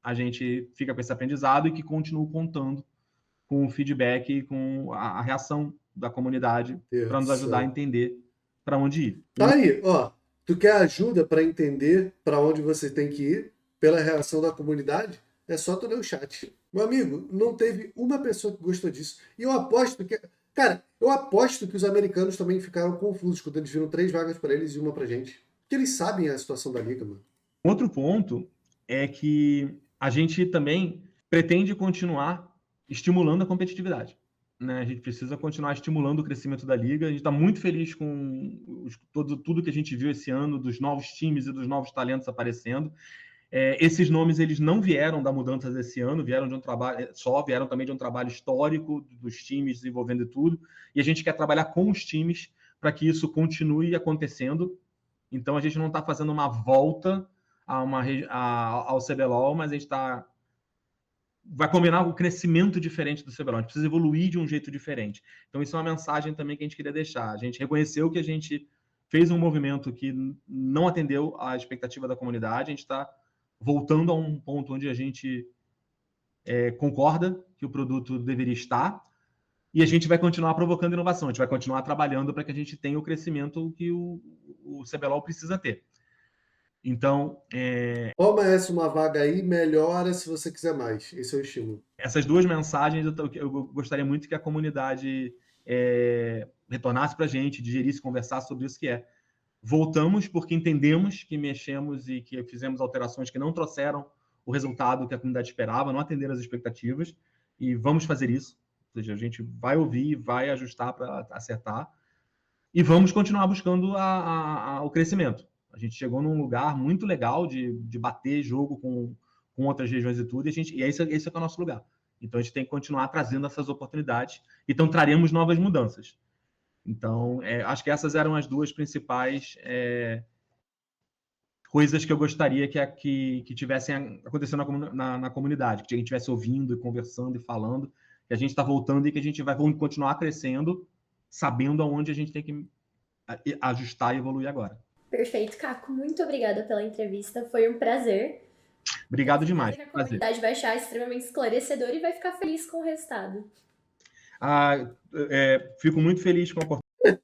a gente fica com esse aprendizado e que continua contando com o feedback e com a reação da comunidade para nos ajudar a entender para onde ir. Tá aí, ó. Tu quer ajuda para entender para onde você tem que ir pela reação da comunidade? É só tu ler o chat. Meu amigo, não teve uma pessoa que gostou disso. E eu aposto que... Cara, eu aposto que os americanos também ficaram confusos quando eles viram 3 vagas para eles e uma pra gente. Porque eles sabem a situação da liga, mano. Outro ponto é que a gente também pretende continuar estimulando a competitividade, né? A gente precisa continuar estimulando o crescimento da liga. A gente está muito feliz com tudo que a gente viu esse ano, dos novos times e dos novos talentos aparecendo. Esses nomes, eles não vieram da mudança desse ano, vieram também de um trabalho histórico dos times desenvolvendo tudo, e a gente quer trabalhar com os times para que isso continue acontecendo. Então, a gente não está fazendo uma volta ao CBLOL, mas a gente vai combinar o crescimento diferente do CBLOL. A gente precisa evoluir de um jeito diferente. Então, isso é uma mensagem também que a gente queria deixar. A gente reconheceu que a gente fez um movimento que não atendeu à expectativa da comunidade. A gente está voltando a um ponto onde a gente concorda que o produto deveria estar, e a gente vai continuar provocando inovação. A gente vai continuar trabalhando para que a gente tenha o crescimento que o CBLOL precisa ter. Então, toma essa uma vaga aí, melhora se você quiser mais. Esse é o estímulo. Essas duas mensagens eu gostaria muito que a comunidade retornasse para a gente, digerisse, conversasse sobre isso, que voltamos porque entendemos que mexemos e que fizemos alterações que não trouxeram o resultado que a comunidade esperava, não atenderam as expectativas, e vamos fazer isso. Ou seja, a gente vai ouvir, vai ajustar para acertar, e vamos continuar buscando o crescimento. A gente chegou num lugar muito legal de bater jogo com outras regiões e tudo, e esse é o nosso lugar. Então, a gente tem que continuar trazendo essas oportunidades, então traremos novas mudanças. Então, acho que essas eram as duas principais coisas que eu gostaria que tivessem acontecendo na comunidade, que a gente estivesse ouvindo, e conversando e falando, que a gente está voltando e que a gente vai continuar crescendo, sabendo aonde a gente tem que ajustar e evoluir agora. Perfeito, Caco. Muito obrigada pela entrevista. Foi um prazer. Obrigado demais. A comunidade vai achar extremamente esclarecedor e vai ficar feliz com o resultado. Fico muito feliz com a oportunidade.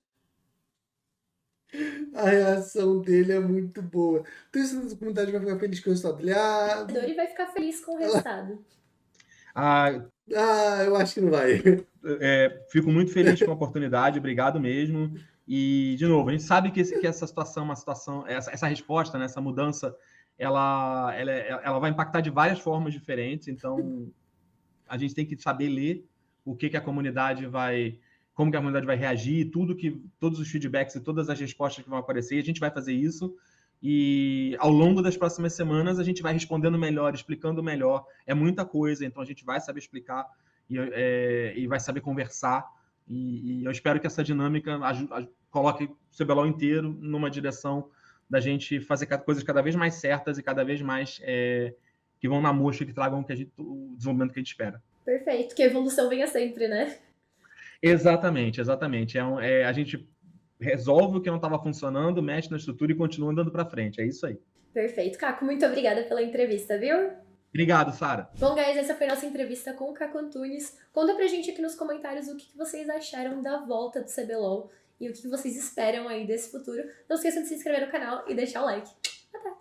A reação dele é muito boa. Então, a comunidade vai ficar feliz com o resultado dele. E vai ficar feliz com o resultado. Eu acho que não vai. Fico muito feliz com a oportunidade, obrigado mesmo. E, de novo, a gente sabe que essa situação, essa resposta, né, essa mudança, ela vai impactar de várias formas diferentes. Então, a gente tem que saber ler o que a comunidade vai, como que a comunidade vai reagir, todos os feedbacks e todas as respostas que vão aparecer. E a gente vai fazer isso. E ao longo das próximas semanas a gente vai respondendo melhor, explicando melhor. É muita coisa, então a gente vai saber explicar e vai saber conversar. E eu espero que essa dinâmica coloque o CBLOL inteiro numa direção da gente fazer coisas cada vez mais certas e cada vez mais que vão na mostra, que tragam o desenvolvimento que a gente espera. Perfeito, que a evolução venha sempre, né? Exatamente. A gente resolve o que não estava funcionando, mexe na estrutura e continua andando para frente. É isso aí. Perfeito. Caco, muito obrigada pela entrevista, viu? Obrigado, Sara. Bom, guys, essa foi a nossa entrevista com o Caco Antunes. Conta pra gente aqui nos comentários o que vocês acharam da volta do CBLOL e o que vocês esperam aí desse futuro. Não esqueçam de se inscrever no canal e deixar o like. Até!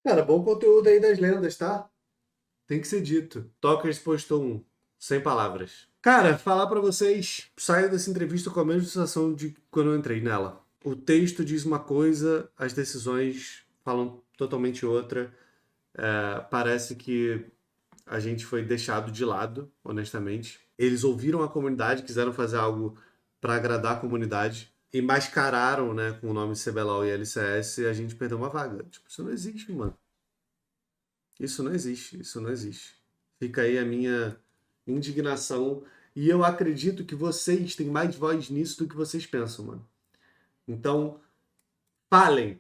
Cara, bom conteúdo aí das lendas, tá? Tem que ser dito. Tokers postou um. Sem palavras. Cara, falar pra vocês, saio dessa entrevista com a mesma sensação de quando eu entrei nela. O texto diz uma coisa, as decisões falam totalmente outra. Parece que a gente foi deixado de lado, honestamente. Eles ouviram a comunidade, quiseram fazer algo pra agradar a comunidade e mascararam, né, com o nome CBLOL e LCS, e a gente perdeu uma vaga. Tipo, isso não existe, mano. Isso não existe. Fica aí a minha indignação. E eu acredito que vocês têm mais voz nisso do que vocês pensam, mano. Então, falem.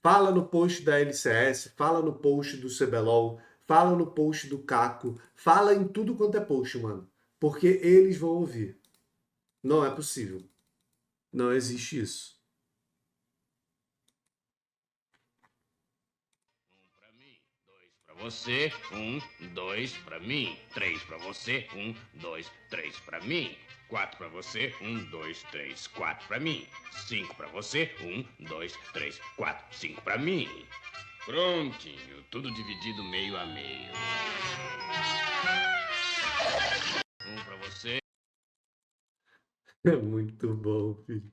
Fala no post da LCS, fala no post do CBLOL, fala no post do Caco, fala em tudo quanto é post, mano. Porque eles vão ouvir. Não é possível. Não existe isso. Você, 1, 2 pra mim, 3 pra você, 1, 2, 3 pra mim, 4 pra você, 1, 2, 3, 4 pra mim, 5 pra você, 1, 2, 3, 4, 5 pra mim. Prontinho, tudo dividido meio a meio. 1 pra você. É muito bom, filho.